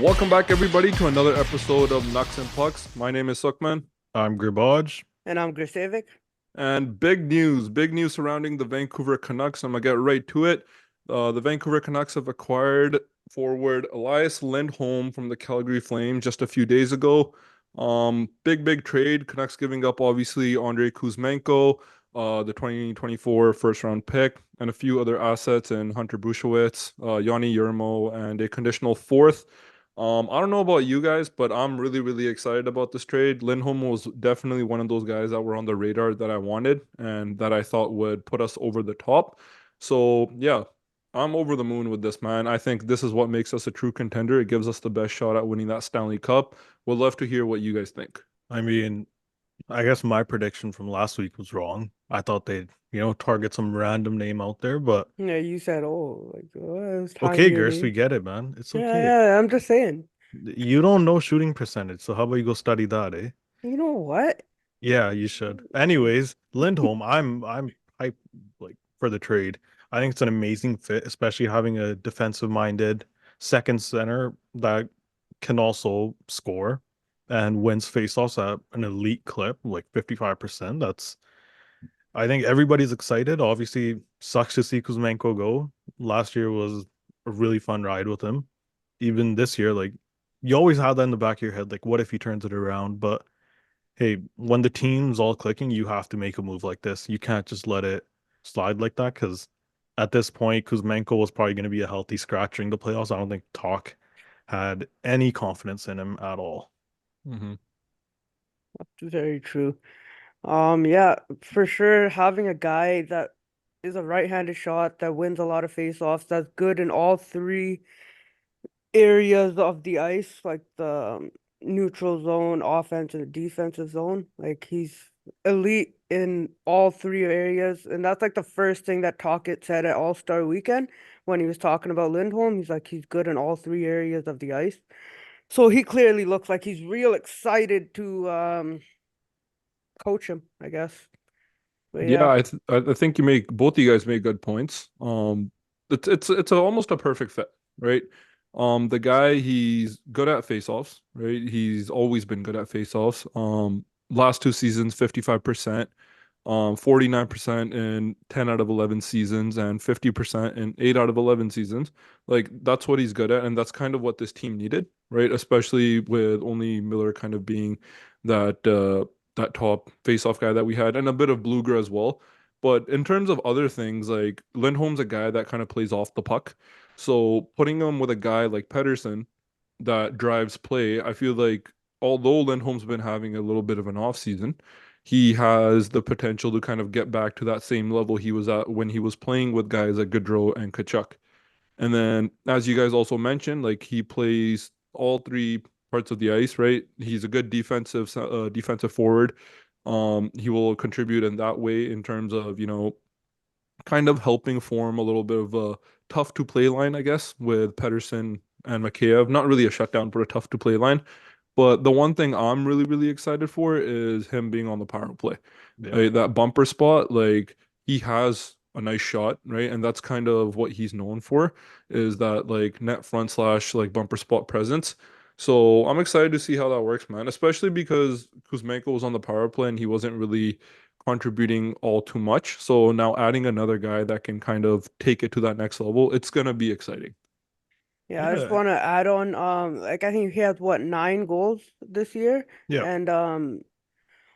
Welcome back, everybody, to another episode of Nucks and Pucks. My name is Suckman, I'm Gribaj. And I'm Grisevic. and big news surrounding the Vancouver Canucks. I'm gonna get right to it. The Vancouver Canucks have acquired forward Elias Lindholm from the Calgary Flames just a few days ago. Big trade. Canucks giving up obviously Andrei Kuzmenko, the 2024 first round pick, and a few other assets in Hunter Bushowitz, Yanni Yermo, and a conditional fourth. I don't know about you guys, but I'm really excited about this trade. Lindholm was definitely one of those guys that were on the radar that I wanted and that I thought would put us over the top. So yeah, I'm over the moon with this, man. I think this is what makes us a true contender. It gives us the best shot at winning that Stanley Cup. Would love to hear what you guys think. I mean, I guess my prediction from last week was wrong. I thought they'd, target some random name out there, but Yeah, you said, oh, like, it was time okay, here, Gerst, we maybe. get it, man. It's Yeah, okay. yeah, I'm just saying. You don't know shooting percentage, so how about you go study that, eh? You know what? Yeah, you should. Anyways, Lindholm, I'm hyped like for the trade. I think it's an amazing fit, especially having a defensive-minded second center that can also score and wins faceoffs at an elite clip, like 55%. I think everybody's excited. Obviously, sucks to see Kuzmenko go. Last year was a really fun ride with him. Even this year, like you always have that in the back of your head, like what if he turns it around? But hey, when the team's all clicking, you have to make a move like this. You can't just let it slide like that because at this point, Kuzmenko was probably going to be a healthy scratch during the playoffs. I don't think Talk had any confidence in him at all. Mm-hmm. Very true. Yeah, for sure, having a guy that is a right-handed shot that wins a lot of face-offs, that's good in all three areas of the ice, like the neutral zone, offense, and the defensive zone. Like he's elite in all three areas, and that's like the first thing that Tocchet said at All-Star Weekend when he was talking about Lindholm. He's like he's good in all three areas of the ice. So he clearly looks like he's real excited to coach him, I guess. But Yeah, yeah, I think you make both of you guys make good points. It's almost a perfect fit, right? The guy, he's good at faceoffs, right? He's always been good at faceoffs. Last two seasons, 55%, 49% in 10 out of 11 seasons, and 50% in 8 out of 11 seasons. Like that's what he's good at, and that's kind of what this team needed, right? Especially with only Miller kind of being that top face-off guy that we had, and a bit of Bluger as well. But in terms of other things, like Lindholm's a guy that kind of plays off the puck. So putting him with a guy like Pedersen that drives play, I feel like although Lindholm's been having a little bit of an off season, he has the potential to kind of get back to that same level he was at when he was playing with guys like Gaudreau and Kachuk. And then, as you guys also mentioned, like he plays all three parts of the ice, right? He's a good defensive forward. He will contribute in that way in terms of, kind of helping form a little bit of a tough to play line, I guess, with Pedersen and Mikheyev. Not really a shutdown, but a tough to play line. But the one thing I'm really excited for is him being on the power play. Yeah. Right? That bumper spot, like he has a nice shot, right? And that's kind of what he's known for, is that like net front slash like bumper spot presence. So I'm excited to see how that works, man. Especially because Kuzmenko was on the power play and he wasn't really contributing all too much. So now adding another guy that can kind of take it to that next level, it's gonna be exciting. yeah. I just Yeah. want to add on. Like I think he has what 9 goals this year, Yeah. and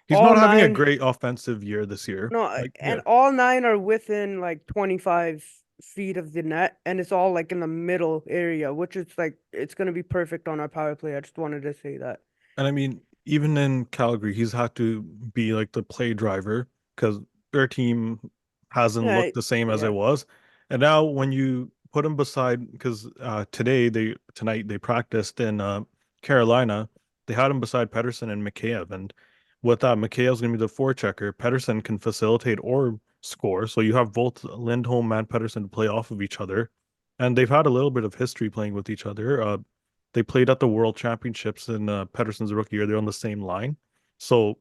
He's all not having a nine. great offensive year this year. No, Like, yeah. and all nine are within like 25 feet of the net, and it's all like in the middle area, which is like it's gonna be perfect on our power play. I just wanted to say that. And I mean, even in Calgary, he's had to be like the play driver because their team hasn't Yeah, looked the same as yeah, it was. And now when you put him beside, because tonight they practiced in Carolina, they had him beside Pedersen and Mikheyev. And with that, Mikheyev's gonna be the forechecker. Pedersen can facilitate or score. So you have both Lindholm and Pedersen to play off of each other. And they've had a little bit of history playing with each other. They played at the World Championships in Pedersen's rookie year. They're on the same line. So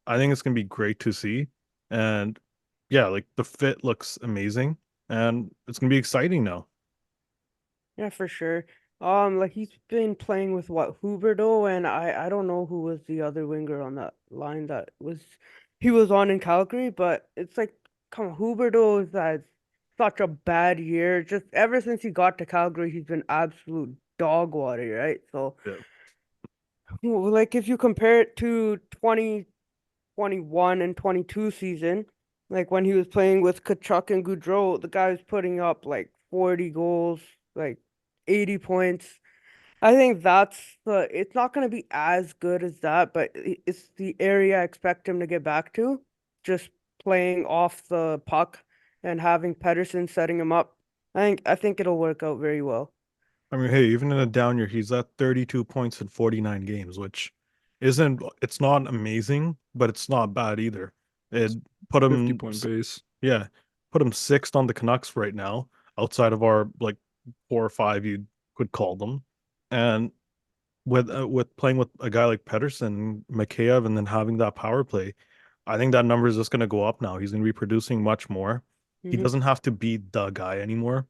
I think it's going to be great to see. And yeah, like the fit looks amazing and it's going to be exciting now. yeah, for sure. Like he's been playing with what, Huberto, and I don't know who was the other winger on that line that was he was on in Calgary, but it's like, come on, Huberto has had such a bad year. Just ever since he got to Calgary, he's been absolute dog water, right? So, Yeah. well, like if you compare it to 2021 and 22 season, like when he was playing with Kachuk and Goudreau, the guy was putting up like 40 goals, like 80 points. I think it's not going to be as good as that, but it's the area I expect him to get back to. Just playing off the puck and having Pedersen setting him up. I think it'll work out very well. I mean, hey, even in a down year, he's at 32 points in 49 games, which it's not amazing, but it's not bad either. It put 50 him, point base. yeah, put him sixth on the Canucks right now, outside of our like 4 or 5 you could call them. And with playing with a guy like Pedersen, Mikheyev, and then having that power play, I think that number is just going to go up now. He's going to be producing much more. He Hmm. doesn't have to be the guy anymore.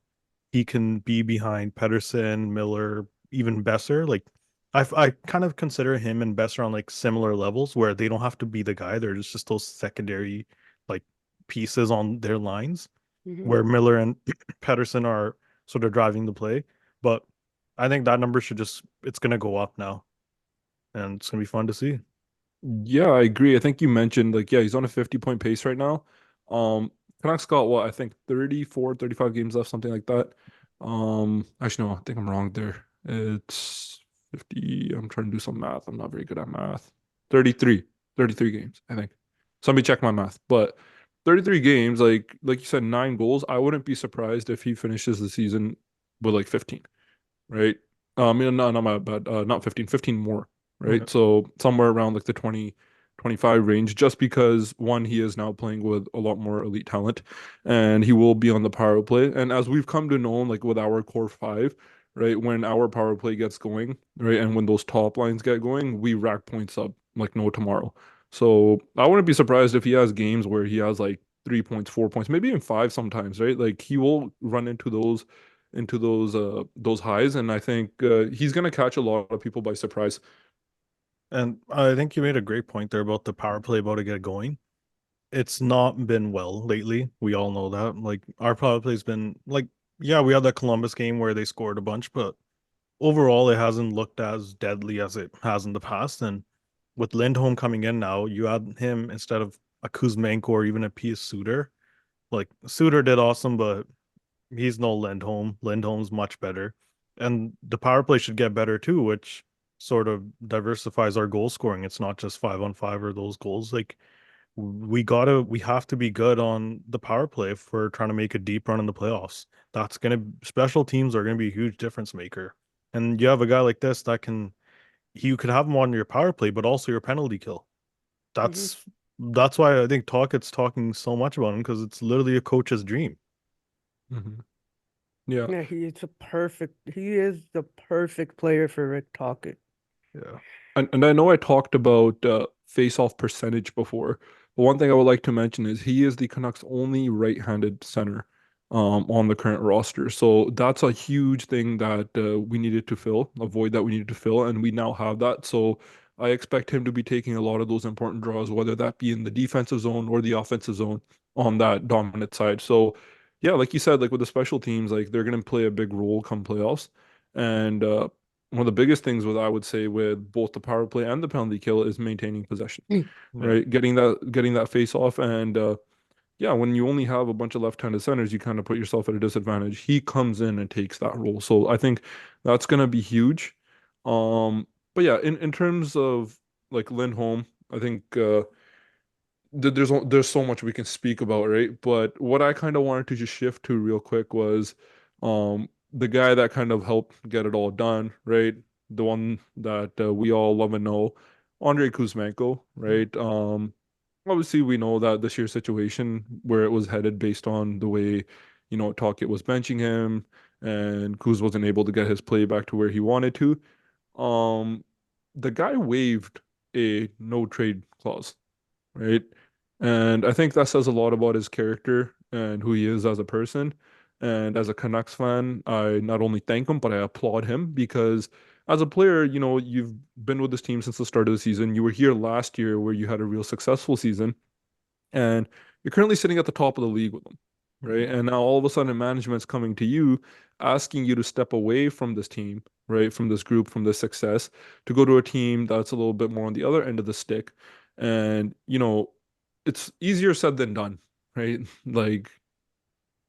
He can be behind Pedersen, Miller, even Besser. Like I kind of consider him and Besser on like similar levels where they don't have to be the guy. They're just those secondary like pieces on their lines Hmm. where Miller and Pedersen are sort of driving the play. But I think that number should just it's gonna go up now and it's gonna be fun to see. Yeah, I agree. I think you mentioned like yeah, he's on a 50 point pace right now. Canucks got what I think 34, 35 games left, something like that. Actually no, I think I'm wrong there. It's 50. I'm trying to do some math. I'm not very good at math. 33. 33 games, I think. Somebody check my math. But 33 games, like you said, 9 goals. I wouldn't be surprised if he finishes the season with like 15, right? No, not my bad. Not 15, 15 more, Okay. right? So somewhere around like the 20, 25 range, just because one, he is now playing with a lot more elite talent and he will be on the power play. And as we've come to know, like with our core five, right, when our power play gets going, right, and when those top lines get going, we rack points up like no tomorrow. So I wouldn't be surprised if he has games where he has like 3 points, 4 points, maybe even five sometimes, right? Like he will run into those highs, and I think he's gonna catch a lot of people by surprise. And I think you made a great point there about the power play about to get going. It's not been well lately. We all know that. Like our power play's been like, yeah, we had that Columbus game where they scored a bunch, but overall it hasn't looked as deadly as it has in the past. And with Lindholm coming in now, you add him instead of a Kuzmenko or even a Pius Suter. Like Suter did awesome, but he's no Lindholm. Lindholm's much better. And the power play should get better too, which sort of diversifies our goal scoring. It's not just 5 on 5 or those goals. Like we have to be good on the power play if we're trying to make a deep run in the playoffs. That's gonna special teams are gonna be a huge difference maker. And you have a guy like this that can you could have him on your power play, but also your penalty kill. Hmm. That's that's why I think Talkett's talking so much about him because it's literally a coach's dream. Mhm. Yeah, Yeah, he is the perfect player for Rick Tocchet. Yeah. and I know I talked about face-off percentage before, but one thing I would like to mention is he is the Canucks' only right-handed center on the current roster. So that's a huge thing that we needed to fill, a void that we needed to fill, and we now have that. So I expect him to be taking a lot of those important draws, whether that be in the defensive zone or the offensive zone on that dominant side. So yeah, like you said, like with the special teams, like they're going to play a big role come playoffs. And one of the biggest things with I would say with both the power play and the penalty kill is maintaining possession, Yeah. right? Getting that face off, and yeah, when you only have a bunch of left-handed centers, you kind of put yourself at a disadvantage. He comes in and takes that role, so I think that's gonna be huge. But yeah, in terms of like Lindholm, I think there's so much we can speak about, right? But what I kind of wanted to just shift to real quick was the guy that kind of helped get it all done, right? The one that we all love and know, Andrei Kuzmenko, right? Obviously we know that this year's situation where it was headed based on the way, Talkett was benching him and Kuz wasn't able to get his play back to where he wanted to. Um, the guy waived a no trade clause, right? And I think that says a lot about his character and who he is as a person. And as a Canucks fan, I not only thank him, but I applaud him because as a player, you've been with this team since the start of the season. You were here last year where you had a real successful season, and you're currently sitting at the top of the league with them, right? And now all of a sudden management's coming to you asking you to step away from this team, right? From this group, from this success, to go to a team that's a little bit more on the other end of the stick. And, it's easier said than done, right? Like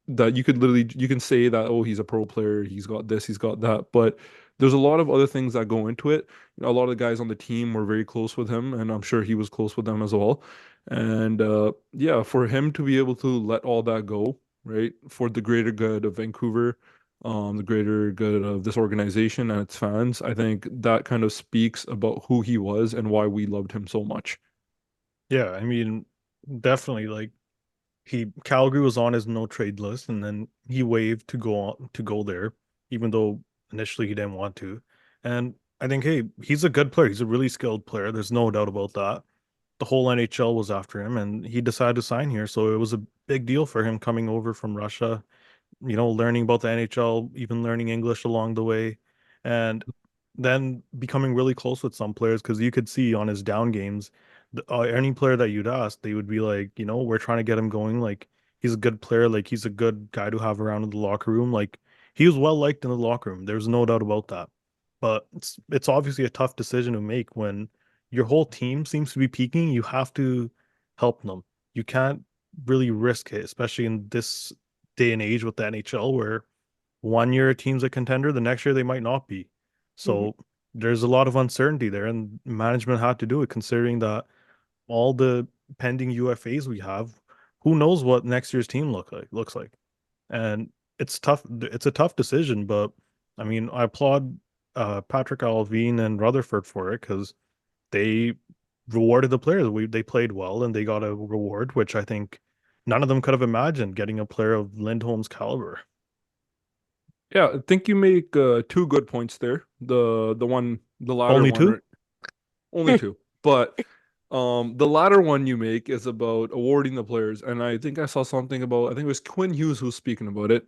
that you can say that, oh, he's a pro player, he's got this, he's got that, but there's a lot of other things that go into it. A lot of the guys on the team were very close with him, and I'm sure he was close with them as well. And yeah, for him to be able to let all that go, right, for the greater good of Vancouver, the greater good of this organization and its fans, I think that kind of speaks about who he was and why we loved him so much. Yeah, I mean, definitely like Calgary was on his no trade list, and then he waived to go there, even though initially he didn't want to. And I think, hey, he's a good player. He's a really skilled player. There's no doubt about that. The whole NHL was after him, and he decided to sign here. So it was a big deal for him coming over from Russia, learning about the NHL, even learning English along the way, and then becoming really close with some players because you could see on his down games, any player that you'd ask, they would be like, we're trying to get him going. Like he's a good player, like he's a good guy to have around in the locker room. Like he was well liked in the locker room. There's no doubt about that. But it's obviously a tough decision to make when your whole team seems to be peaking. You have to help them. You can't really risk it, especially in this day and age with the NHL where one year a team's a contender, the next year they might not be. Mhm. So there's a lot of uncertainty there, and management had to do it considering that all the pending UFAs we have, who knows what next year's team looks like. And it's tough. It's a tough decision, but I mean, I applaud Patrick Alvin and Rutherford for it because they rewarded the players. They played well and they got a reward, which I think none of them could have imagined getting a player of Lindholm's caliber. Yeah, I think you make two good points there. The latter Only one, two? right? Only two. But the latter one you make is about awarding the players. And I think I saw something about, I think it was Quinn Hughes who's speaking about it.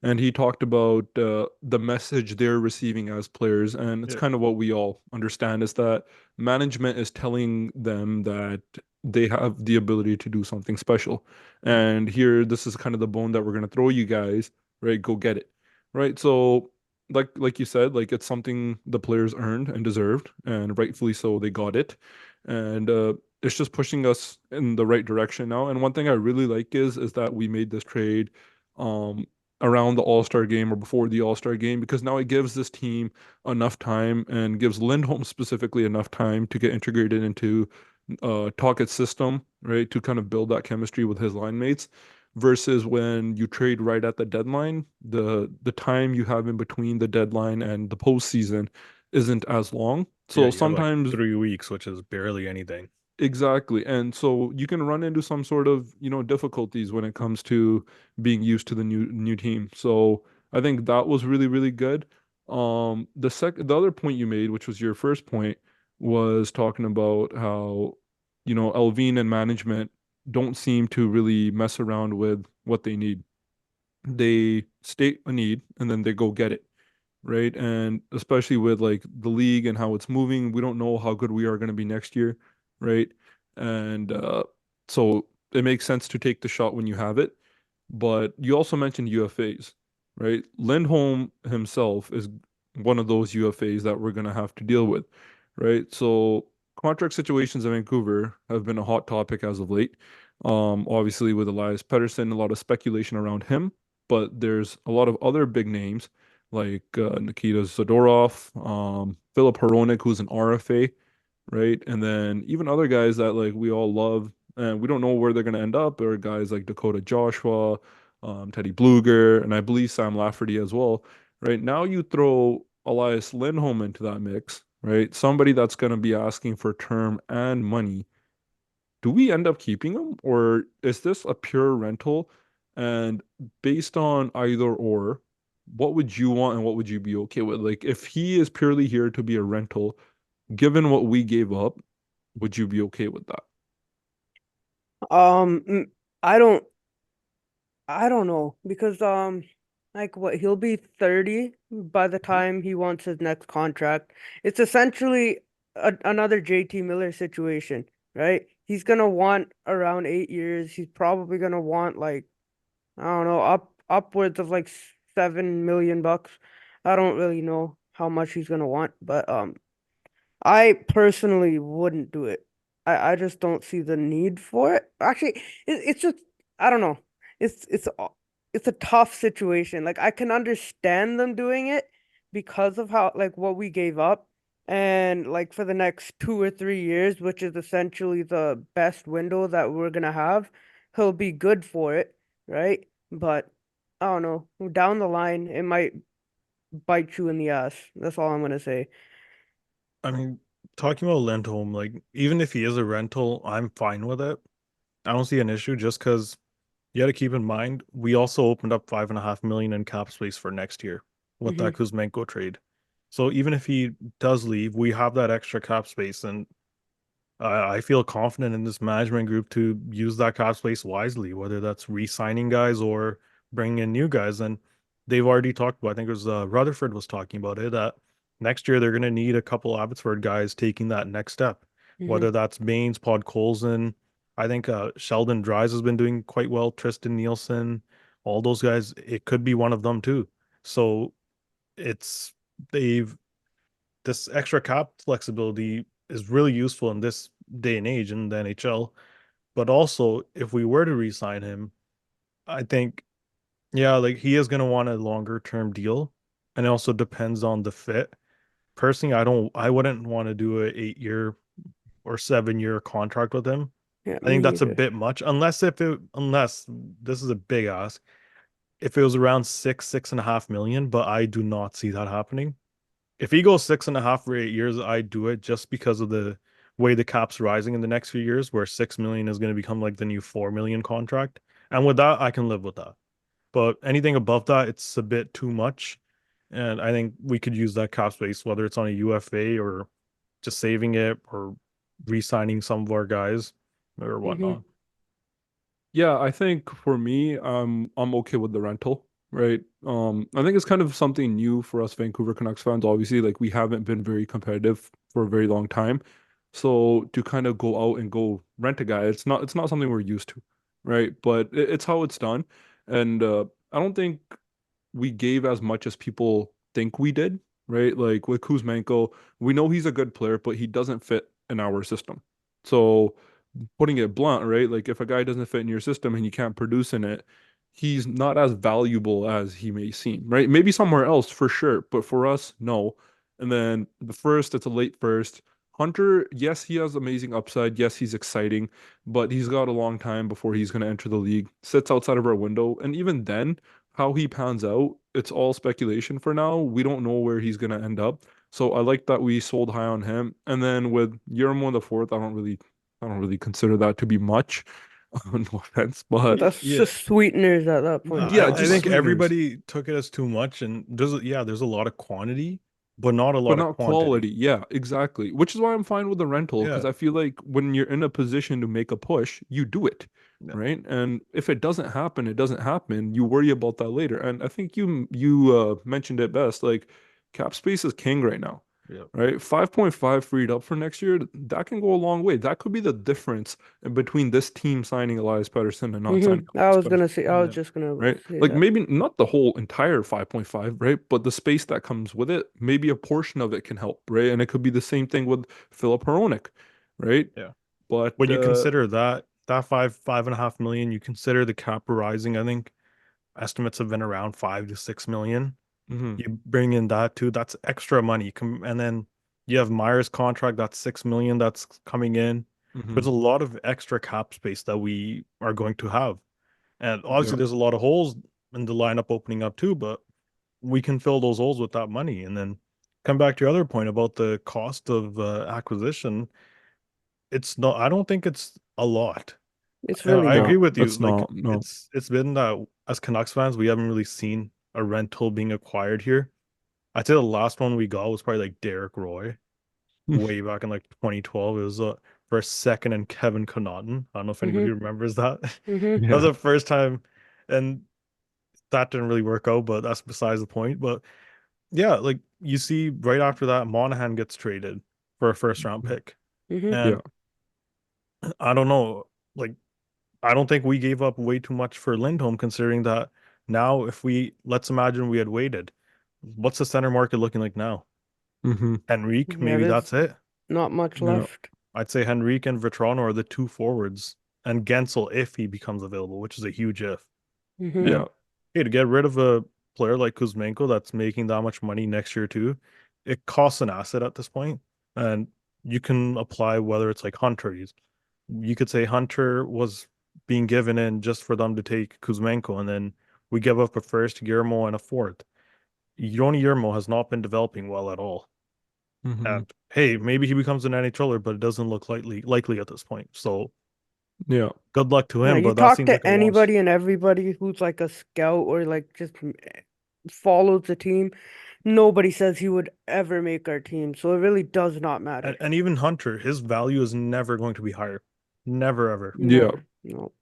And he talked about the message they're receiving as players. And it's Yeah. kind of what we all understand is that management is telling them that they have the ability to do something special. And here, this is kind of the bone that we're going to throw you guys, right? Go get it. Right. So like you said, like it's something the players earned and deserved, and rightfully so, they got it. And it's just pushing us in the right direction now. And one thing I really like is that we made this trade um around the All-Star game or before the All-Star game because now it gives this team enough time and gives Lindholm specifically enough time to get integrated into Talkett's system, right? To kind of build that chemistry with his line mates versus when you trade right at the deadline, the time you have in between the deadline and the postseason isn't as long. Yeah, So you have like sometimes 3 weeks, which is barely anything. exactly. And so you can run into some sort of, difficulties when it comes to being used to the new team. So I think that was really, really good. The other point you made, which was your first point, was talking about how, Elvine and management don't seem to really mess around with what they need. They state a need and then they go get it, right? And especially with like the league and how it's moving, we don't know how good we are going to be next year, right? And so it makes sense to take the shot when you have it. But you also mentioned UFAs, right? Lindholm himself is one of those UFAs that we're going to have to deal with, right? So contract situations in Vancouver have been a hot topic as of late. Obviously with Elias Pettersson, a lot of speculation around him, but there's a lot of other big names like Nikita Zadorov, Philip Hronik, who's an RFA, right? And then even other guys that like we all love, and we don't know where they're going to end up, or guys like Dakota Joshua, Teddy Bluger, and I believe Sam Lafferty as well. Right now, you throw Elias Lindholm into that mix, right? Somebody that's going to be asking for term and money. Do we end up keeping him, or is this a pure rental? And based on either or, what would you want and what would you be okay with? Like, if he is purely here to be a rental, given what we gave up, would you be okay with that? Um, mm, I don't, I don't know because like what, he'll be 30 by the time he wants his next contract. It's essentially another JT Miller situation, right? He's gonna want around 8 years. He's probably gonna want like, I don't know, upwards of like 7 million bucks. I don't really know how much he's gonna want, but I personally wouldn't do it. I just don't see the need for it. Actually, it's just, I don't know. It's a tough situation. Like I can understand them doing it because of how like what we gave up, and like for the next 2 or 3 years, which is essentially the best window that we're gonna have, he'll be good for it, right? But I don't know. Down the line, it might bite you in the ass. That's all I'm gonna say. I mean, talking about Lindholm, like even if he is a rental, I'm fine with it. I don't see an issue just because you got to keep in mind we also opened up 5.5 million in cap space for next year with Hmm. that Kuzmenko trade. So even if he does leave, we have that extra cap space, and I feel confident in this management group to use that cap space wisely, whether that's re-signing guys or bringing in new guys. And they've already talked about, I think it was Rutherford was talking about it, that next year they're going to need a couple Abbotsford guys taking that next step, Hmm. whether that's Baines, Podkolzin. I think Sheldon Dries has been doing quite well, Tristan Nielsen, all those guys. It could be one of them too. So it's they've this extra cap flexibility is really useful in this day and age in the NHL. But also, if we were to re-sign him, I think, yeah, like he is going to want a longer term deal. And it also depends on the fit. Personally, I wouldn't want to do a 8 year or 7 year contract with him. Yeah, I me think that's a neither. bit much, unless this is a big ask, if it was around 6.5 million, but I do not see that happening. If he goes 6.5 for 8 years, I do it just because of the way the cap's rising in the next few years, where 6 million is going to become like the new 4 million contract. And with that, I can live with that. But anything above that, it's a bit too much. And I think we could use that cap space, whether it's on a UFA or just saving it or re-signing some of our guys or Hmm. whatnot. Yeah, I think for me, I'm okay with the rental, right? I think it's kind of something new for us Vancouver Canucks fans. Obviously, like we haven't been very competitive for a very long time. So to kind of go out and go rent a guy, it's not something we're used to, right? But it's how it's done. And I don't think we gave as much as people think we did, right? Like with Kuzmenko, we know he's a good player, but he doesn't fit in our system. So putting it blunt, right? Like if a guy doesn't fit in your system and you can't produce in it, he's not as valuable as he may seem, right? Maybe somewhere else for sure, but for us, no. And then the first, it's a late first. Hunter, yes, he has amazing upside. Yes, he's exciting, but he's got a long time before he's going to enter the league. Sits outside of our window. And even then, how he pans out, it's all speculation for now. We don't know where he's going to end up. So I like that we sold high on him. And then with Yermo the fourth, I don't really consider that to be much. No offense, but That's Yeah, just sweeteners at that point, I, yeah, though. I just But think sweeteners, everybody took it as too much, and there's a lot of quantity, but not a but lot of not quantity. quality. Yeah, exactly. Which is why I'm fine with the rental because Yeah. I feel like when you're in a position to make a push, you do it, Yeah. right? And if it doesn't happen, it doesn't happen. You worry about that later. And I think you mentioned it best. Like cap space is king right now. Yeah. Right? 5.5 freed up for next year, that can go a long way. That could be the difference in between this team signing Elias Pettersson and not signing I Elias was gonna Pettersson, say, I was Yeah. just gonna right? say Like that. maybe not the whole entire 5.5, right? But the space that comes with it, maybe a portion of it can help, right? And it could be the same thing with Philip Hronik, right? Yeah. But When you consider that 5.5 million, you consider the cap rising, I think estimates have been around 5 to 6 million. mhm, You bring in that too, that's extra money. And then you have Myers' contract, that's 6 million that's coming in. There's mhm, a lot of extra cap space that we are going to have. And yeah, obviously there's a lot of holes in the lineup opening up too, but we can fill those holes with that money. And then come back to your other point about the cost of acquisition. It's not, I don't think it's a lot. It's really I no, agree not. with you. that's Like not, no. it's been that as Canucks fans, we haven't really seen a rental being acquired here. I'd say the last one we got was probably like Derek Roy way back in like 2012. It was for a second and Kevin Connaughton. I don't know if anybody Hmm. remembers that. Hmm. That was Yeah. the first time, and that didn't really work out, but that's besides the point. But yeah, like you see right after that, Monahan gets traded for a first round pick. Hmm. Yeah. And I don't know, like I don't think we gave up way too much for Lindholm, considering that now if we let's imagine we had waited, what's the center market looking like now? Hmm. Henrique, Yeah, maybe there's that's it. not much Yeah. left. I'd say Henrique and Vetrano are the two forwards, and Gensel if he becomes available, which is a huge if. Hmm. And Yeah. hey, to get rid of a player like Kuzmenko that's making that much money next year too, it costs an asset at this point. And you can apply whether it's like Hunter. You could say Hunter was being given in just for them to take Kuzmenko, and then we give up a first, Guillermo, and a fourth. Yoni Yermo has not been developing well at all. Hmm. And hey, maybe he becomes an NHLer, but it doesn't look likely at this point. So Yeah. good luck to Yeah, him, you but that talk seems like to a loss. anybody and everybody who's like a scout or like just follows the team. Nobody says he would ever make our team, so it really does not matter. And even Hunter, his value is never going to be higher. Never ever. Yeah. Never. No.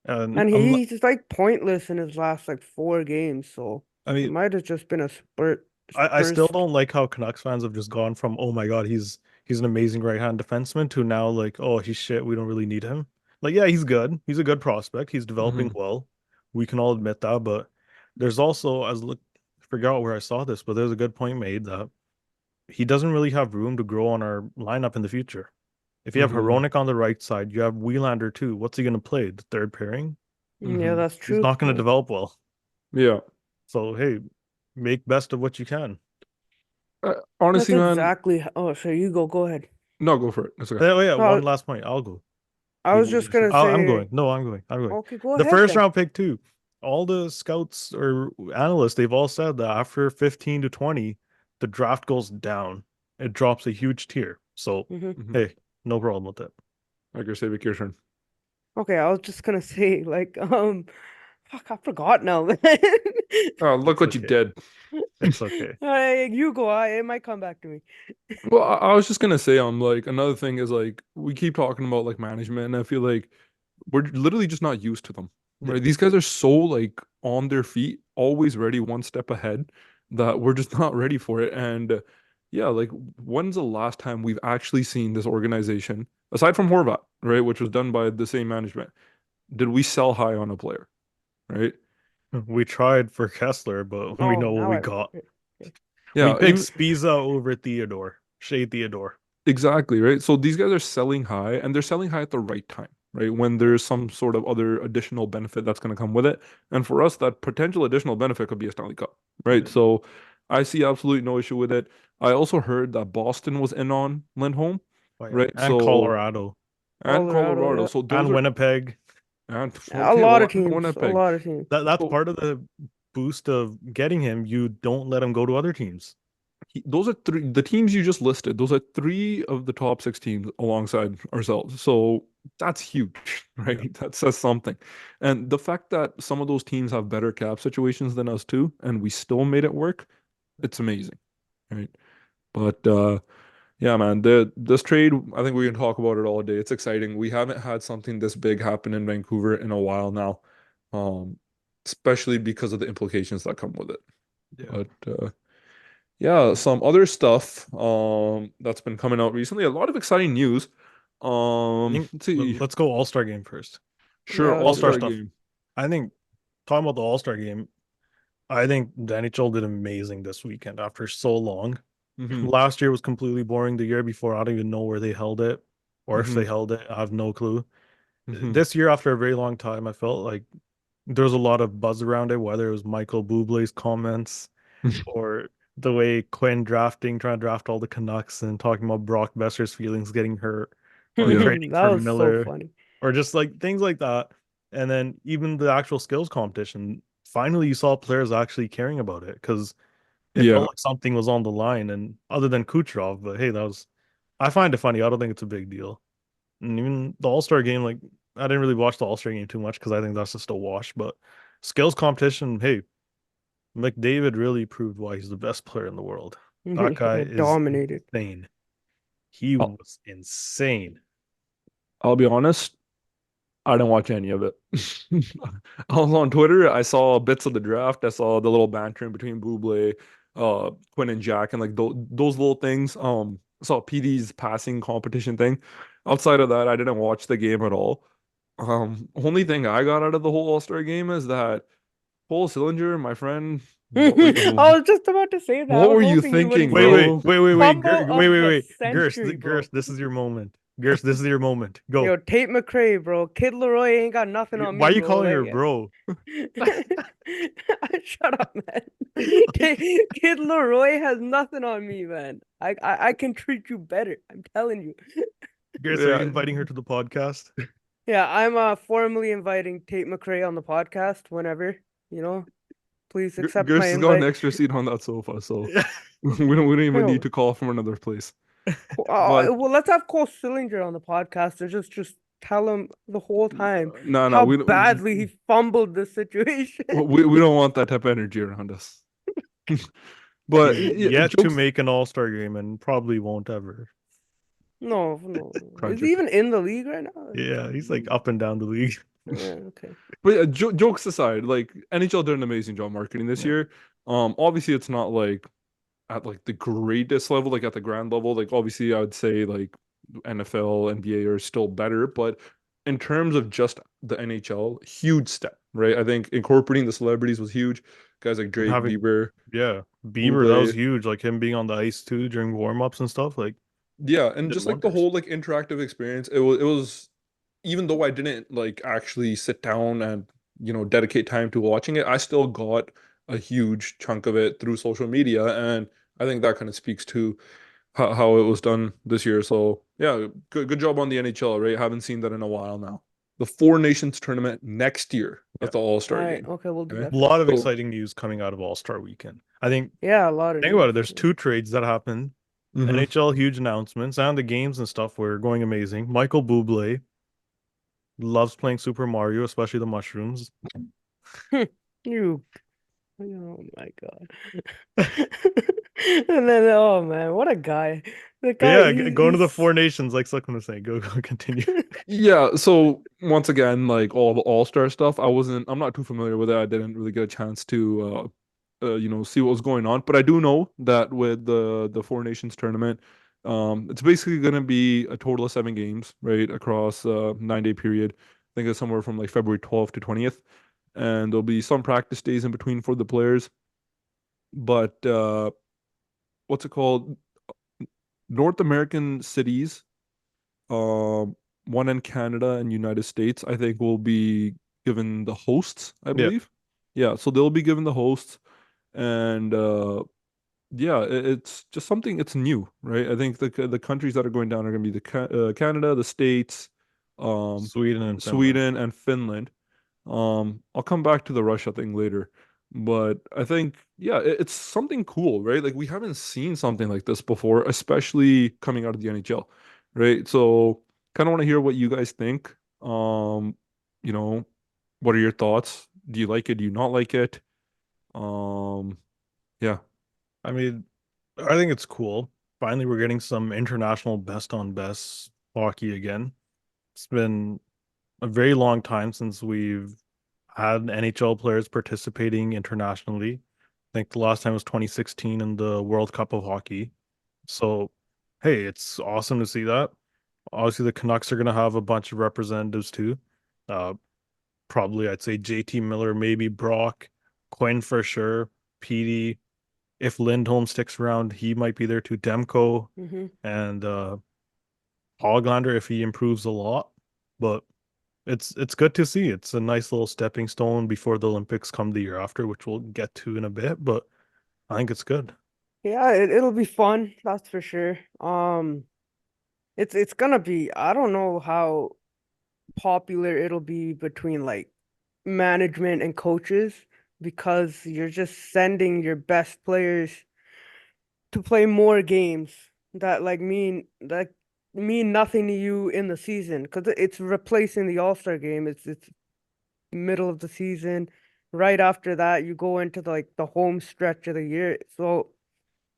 And And he's just like pointless in his last like 4 games, so I it mean, might have just been a spurt I still burst. don't like how Canucks fans have just gone from, oh my God, he's an amazing right hand defenseman to now like, oh, he's shit. We don't really need him. Like, yeah, he's good. He's a good prospect. He's developing Hmm. well. We can all admit that. But there's also, as look, I forgot where I saw this, but there's a good point made that he doesn't really have room to grow on our lineup in the future. If you have Hmm. Hronik on the right side, you have Wielander too. What's he going to play? The third pairing? Yeah, Hmm. that's He's true. not going to Yeah. develop well. Yeah. So, hey, make best of what you can. That's Honestly, man, exactly. Oh, so you go. Go ahead. no, go for it. That's okay. Oh, yeah, No, one last point. I'll go. I You was go just first. gonna I'm going. say. No, I'm going. I'm going. Okay, go The ahead first then. round pick too. All the scouts or analysts, they've all said that after 15 to 20, the draft goes down. It drops a huge tier. So, Hmm. Hmm. hey, no problem with it. I guess say your turn. Okay, I was just gonna say like fuck, I forgot now, man. Oh, look It's what you okay. did. It's okay. You go. It might come back to me. Well, I was just gonna say, like another thing is like we keep talking about like management, and I feel like we're literally just not used to them, Yeah. right? These guys are so like on their feet, always ready, one step ahead, that we're just not ready for it. And yeah, like when's the last time we've actually seen this organization, aside from Horvat, right, which was done by the same management, did we sell high on a player, right? We tried for Kessler, but we Oh, know what now we I got. remember. Okay. We Yeah, picked even Spiza over Theodore. Shea Theodore. exactly, right? So these guys are selling high and they're selling high at the right time, right? When there's some sort of other additional benefit that's going to come with it. And for us, that potential additional benefit could be a Stanley Cup, right? Yeah. So I see absolutely no issue with it. I also heard that Boston was in on Lindholm, Oh, yeah. right? And So, Colorado. and Colorado, Colorado. yeah. So those And are, Winnipeg. and A okay, lot well, of I know teams, a Winnipeg. lot of teams. That's So part of the boost of getting him. You don't let him go to other teams. those are three, the teams you just listed, those are three of the top six teams alongside ourselves. So that's huge, Yeah. right? That says something. And the fact that some of those teams have better cap situations than us too, and we still made it work, it's amazing, right? But yeah, man, this trade, I think we can talk about it all day. It's exciting. We haven't had something this big happen in Vancouver in a while now, um, especially because of the implications that come with it. Yeah. But yeah, some other stuff that's been coming out recently. A lot of exciting news. I think Let's see. let's go All-Star game first. Sure, Yeah, let's All-Star do All-Star it. stuff. game. I think talking about the All-Star game, I think the NHL did amazing this weekend after so long. Mm-hmm. Last year was completely boring. The year before, I don't even know where they held it or if Mm-hmm. they held it. I have no clue. Mm-hmm. This year, after a very long time, I felt like there was a lot of buzz around it, whether it was Michael Bublé's comments or the way Quinn trying to draft all the Canucks and talking about Brock Besser's feelings getting hurt or Yeah. trading That for was so Miller funny. or just like things like that. And then even the actual skills competition, finally you saw players actually caring about it because it felt Yeah. like something was on the line. And other than Kucherov, but hey, that was, I find it funny. I don't think it's a big deal. And even the All-Star game, like I didn't really watch the All-Star game too much because I think that's just a wash. But skills competition, hey, McDavid really proved why he's the best player in the world. That guy is Dominated. insane. He I'll, was insane. I'll be honest. I didn't watch any of it. I was on Twitter. I saw bits of the draft. I saw the little bantering between Buble, Quinn and Jack, and like those little things. Saw PD's passing competition thing. Outside of that, I didn't watch the game at all. Only thing I got out of the whole All-Star game is that Cole Sillinger, my friend, I was just about to say that. I what was were you hoping you wouldn't thinking, Wait, say bro? fumble of the Gerst, century, bro. Gerst, this is your moment. Gerst, this is your moment. Go. Yo, Tate McRae, bro. Kid Leroy ain't got nothing on Why me, are you bro. calling her Like, bro? shut up, man. Kid Leroy has nothing on me, man. I can treat you better. I'm telling you. Gerst, are you Yeah, inviting her to the podcast? Yeah, I'm formally inviting Tate McRae on the podcast whenever, you know. Please accept my Gerst has got an invite. extra seat on that sofa, so Yeah. we don't even need Yo, to call from another place. But well, let's have Cole Sillinger on the podcast and just tell him the whole time no, how we don't. badly he fumbled the situation. We don't want that type of energy around us. But He's yeah, yet to jokes. make an all-star game and probably won't ever. No. Is he Tragic. even in the league right now? Yeah, he's like up and down the league. Yeah, okay. But yeah, jokes aside, like NHL did an amazing job marketing this Yeah. year. Obviously it's not like at like the greatest level, like at the grand level. Like obviously I would say like NFL, NBA are still better, but in terms of just the NHL, huge step, right? I think incorporating the celebrities was huge. Guys like And Drake, having, Bieber, yeah, Bieber, that was Buble. huge. Like him being on the ice too during warm-ups and stuff, like Yeah, and did just like the wonders. whole like interactive experience, it was even though I didn't like actually sit down and dedicate time to watching it, I still got a huge chunk of it through social media, and I think that kind of speaks to how it was done this year. So yeah, good job on the NHL, right? Haven't seen that in a while now. The Four Nations tournament next year Yeah. at the All All-Star right, game. okay, we'll do Okay, that A for lot of sure. so exciting news coming out of All-Star weekend. I think Yeah, a lot of think about it, news. there's two trades that happened. mhm. NHL huge announcements and the games and stuff were going amazing. Michael Bublé loves playing Super Mario, especially the mushrooms. You, oh my God. And then, oh man, what a guy. The But guy, yeah, going to the he's Four Nations, like Suckman was saying. Go continue. Yeah, so once again, like all the All-Star stuff, I'm not too familiar with it. I didn't really get a chance to see what was going on. But I do know that with the Four Nations tournament, it's basically gonna be a total of 7 games, right, across a 9-day period. I think it's somewhere from like February 12th to 20th. And there'll be some practice days in between for the players. But what's it called? North American cities, um, one in Canada and United States, I think will be given the hosts, I Yeah. believe. Yeah, so they'll be given the hosts, and yeah, it's just something. It's new, right? I think the countries that are going down are going to be Canada, the States, um, Sweden and Finland. Sweden, and Finland. I'll come back to the Russia thing later, but I think yeah, it's something cool, right? Like we haven't seen something like this before, especially coming out of the NHL, right? So kind of want to hear what you guys think. You know, what are your thoughts? Do you like it? Do you not like it? Um, yeah. I mean, I think it's cool. Finally, we're getting some international best on best hockey again. It's been a very long time since we've had NHL players participating internationally. I think the last time was 2016 in the World Cup of Hockey. So, hey, it's awesome to see that. Obviously, the Canucks are going to have a bunch of representatives too. Uh, Probably, I'd say JT Miller, maybe Brock, Quinn for sure, Petey. If Lindholm sticks around, he might be there too. Demko hmm and Hoglander if he improves a lot. But it's good to see. It's a nice little stepping stone before the Olympics come the year after, which we'll get to in a bit. But I think it's good. Yeah, it'll be fun, that's for sure. It's gonna be, I don't know how popular it'll be between like management and coaches because you're just sending your best players to play more games that mean nothing to you in the season because it's replacing the All-Star game. It's middle of the season. Right after that, you go into like the home stretch of the year. So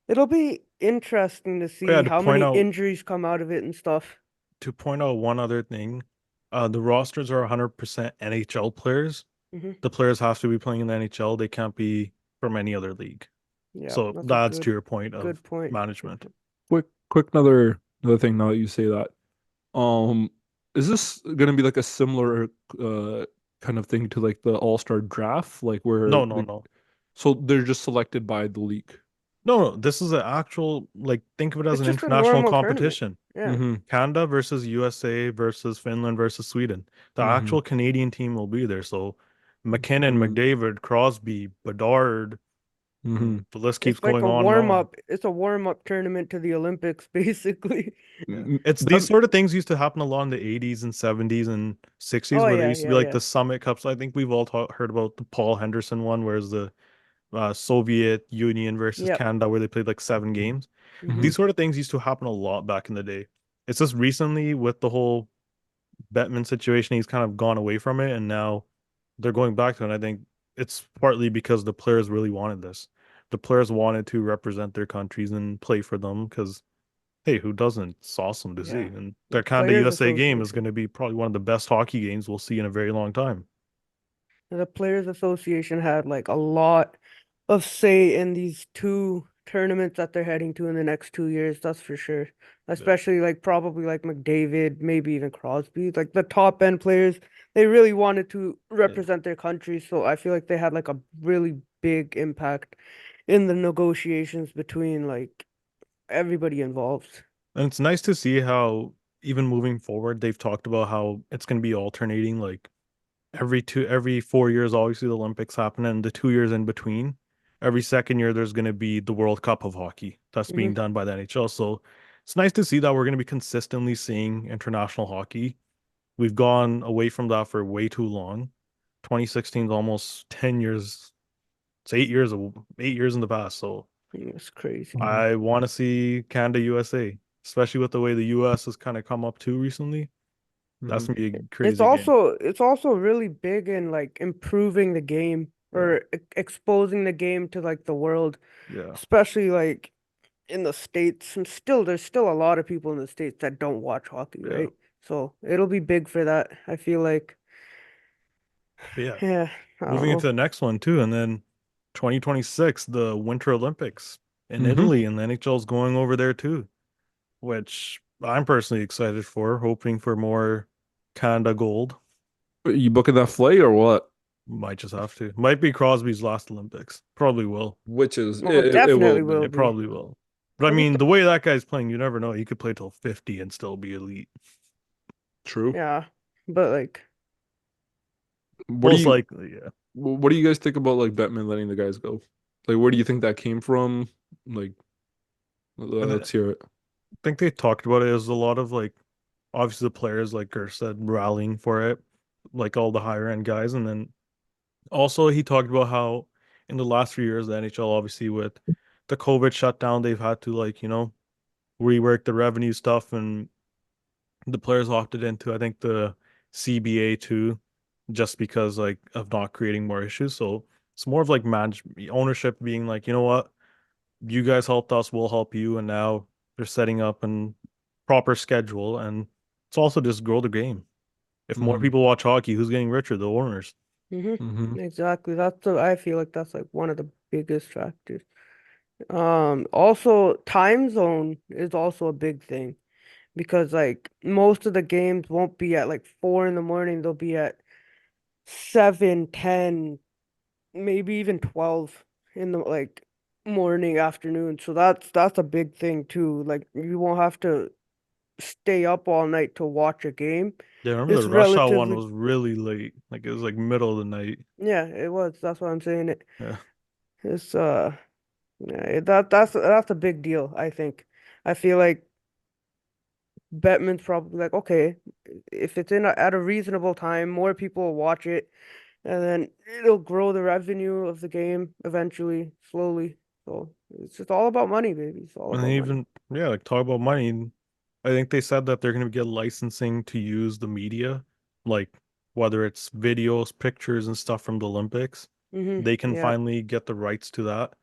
it'll be interesting to Oh, yeah, see how many injuries come out of it and stuff. to point out one other thing, The rosters are 100% NHL players. Hmm. The players have to be playing in the NHL. They can't be from any other league. Yeah, So that's a that's to your point of good point. management. Quick another thing now that you say that. Um, is this gonna be like a similar uh kind of thing to like the All-Star draft, like where No, no, the no. so they're just selected by the league? No, no. This is an actual, like, think of it as It's an just a international normal tournament. competition. Yeah. Mm-hmm. Canada versus USA versus Finland versus Sweden. The Mm-hmm. actual Canadian team will be there. So McKinnon, Mm-hmm. McDavid, Crosby, Bedard, Mm-hmm. the list keeps It's like going a on and warm on. up. It's a warm up tournament to the Olympics, basically. Yeah. It's these That sort of things used to happen a lot in the 80s and 70s and 60s Oh where there yeah, used to be yeah, like yeah. the Summit Cups. I think we've all heard about the Paul Henderson one, whereas the Soviet Union versus Yep. Canada, where they played like 7 games. Hmm. hmm These sort of things used to happen a lot back in the day. It's just recently with the whole Bettman situation, he's kind of gone away from it, and now they're going back to it. And I think it's partly because the players really wanted this. The players wanted to represent their countries and play for them because, hey, who doesn't? It's awesome to see. Yeah. And The their Canada Players USA game is Association. going to be probably one of the best hockey games we'll see in a very long time. The Players Association had like a lot of say in these two tournaments that they're heading to in the next 2 years, that's for sure. Yeah. Especially like probably like McDavid, maybe even Crosby, like the top end players. They really wanted to Yeah. represent their country, so I feel like they had like a really big impact in the negotiations between like everybody involved. And it's nice to see how even moving forward, they've talked about how it's going to be alternating. Like every 4 years, obviously the Olympics happen, and the 2 years in between, every second year there's going to be the World Cup of hockey that's being Hmm. done by the NHL. So it's nice to see that we're going to be consistently seeing international hockey. We've gone away from that for way too long. 2016 is almost 10 years. It's 8 years, 8 years in the past. So It's crazy. hmm I want to see Canada USA, especially with the way the US has kind of come up too recently. That's hmm gonna be a It's crazy game. also it's also really big in like improving the game Yeah. or exposing the game to like the world, Yeah. especially like in the States. And still, there's still a lot of people in the States that don't watch hockey, Yeah. right? So it'll be big for that. I feel like, But yeah, yeah, I don't moving into know. the next one too, and then 2026, the Winter Olympics in hmm Italy, and the NHL's going over there too, which I'm personally excited for, hoping for more Canada gold. You booking that flight or what? Might just have to. Might be Crosby's last Olympics. Probably will. Which is Well, it will definitely be. will It be. probably will. But I It'll be mean, the way that guy's playing, you never know. He could play till 50 and still be elite. True. yeah, but like What do Most you likely, yeah. what do you guys think about like Bettman letting the guys go? Like where do you think that came from? Like And I let's hear it. think they talked about it as a lot of like obviously the players, like Gersh said, rallying for it, like all the higher end guys. And then also he talked about how in the last few years, the NHL, obviously with the COVID shutdown, they've had to like, rework the revenue stuff and the players opted into, I think, the CBA too, just because like of not creating more issues. So it's more of like ownership being like, you know what, you guys helped us, we'll help you, and now they're setting up and proper schedule, and it's also just grow the game. If more hmm people watch hockey, who's getting richer? The owners. hmm hmm exactly. I feel like that's like one of the biggest factors. Also time zone is also a big thing because like most of the games won't be at like 4 in the morning, they'll be at 7, 10, maybe even 12 in the like morning, afternoon. So that's a big thing too. Like you won't have to stay up all night to watch a game. Yeah, I remember It's the rush hour one relatively was really late. Like it was like middle of the night. yeah, it was. That's what I'm saying. Yeah. It's yeah, that's a big deal, I think. I feel like Bettman's probably like, okay, if it's at a reasonable time, more people will watch it, and then it'll grow the revenue of the game eventually, slowly. So it's just all about money, baby. It's all And about they money. even, yeah, like talk about money. I think they said that they're going to get licensing to use the media, like whether it's videos, pictures, and stuff from the Olympics. They can Yeah. finally get the rights to that,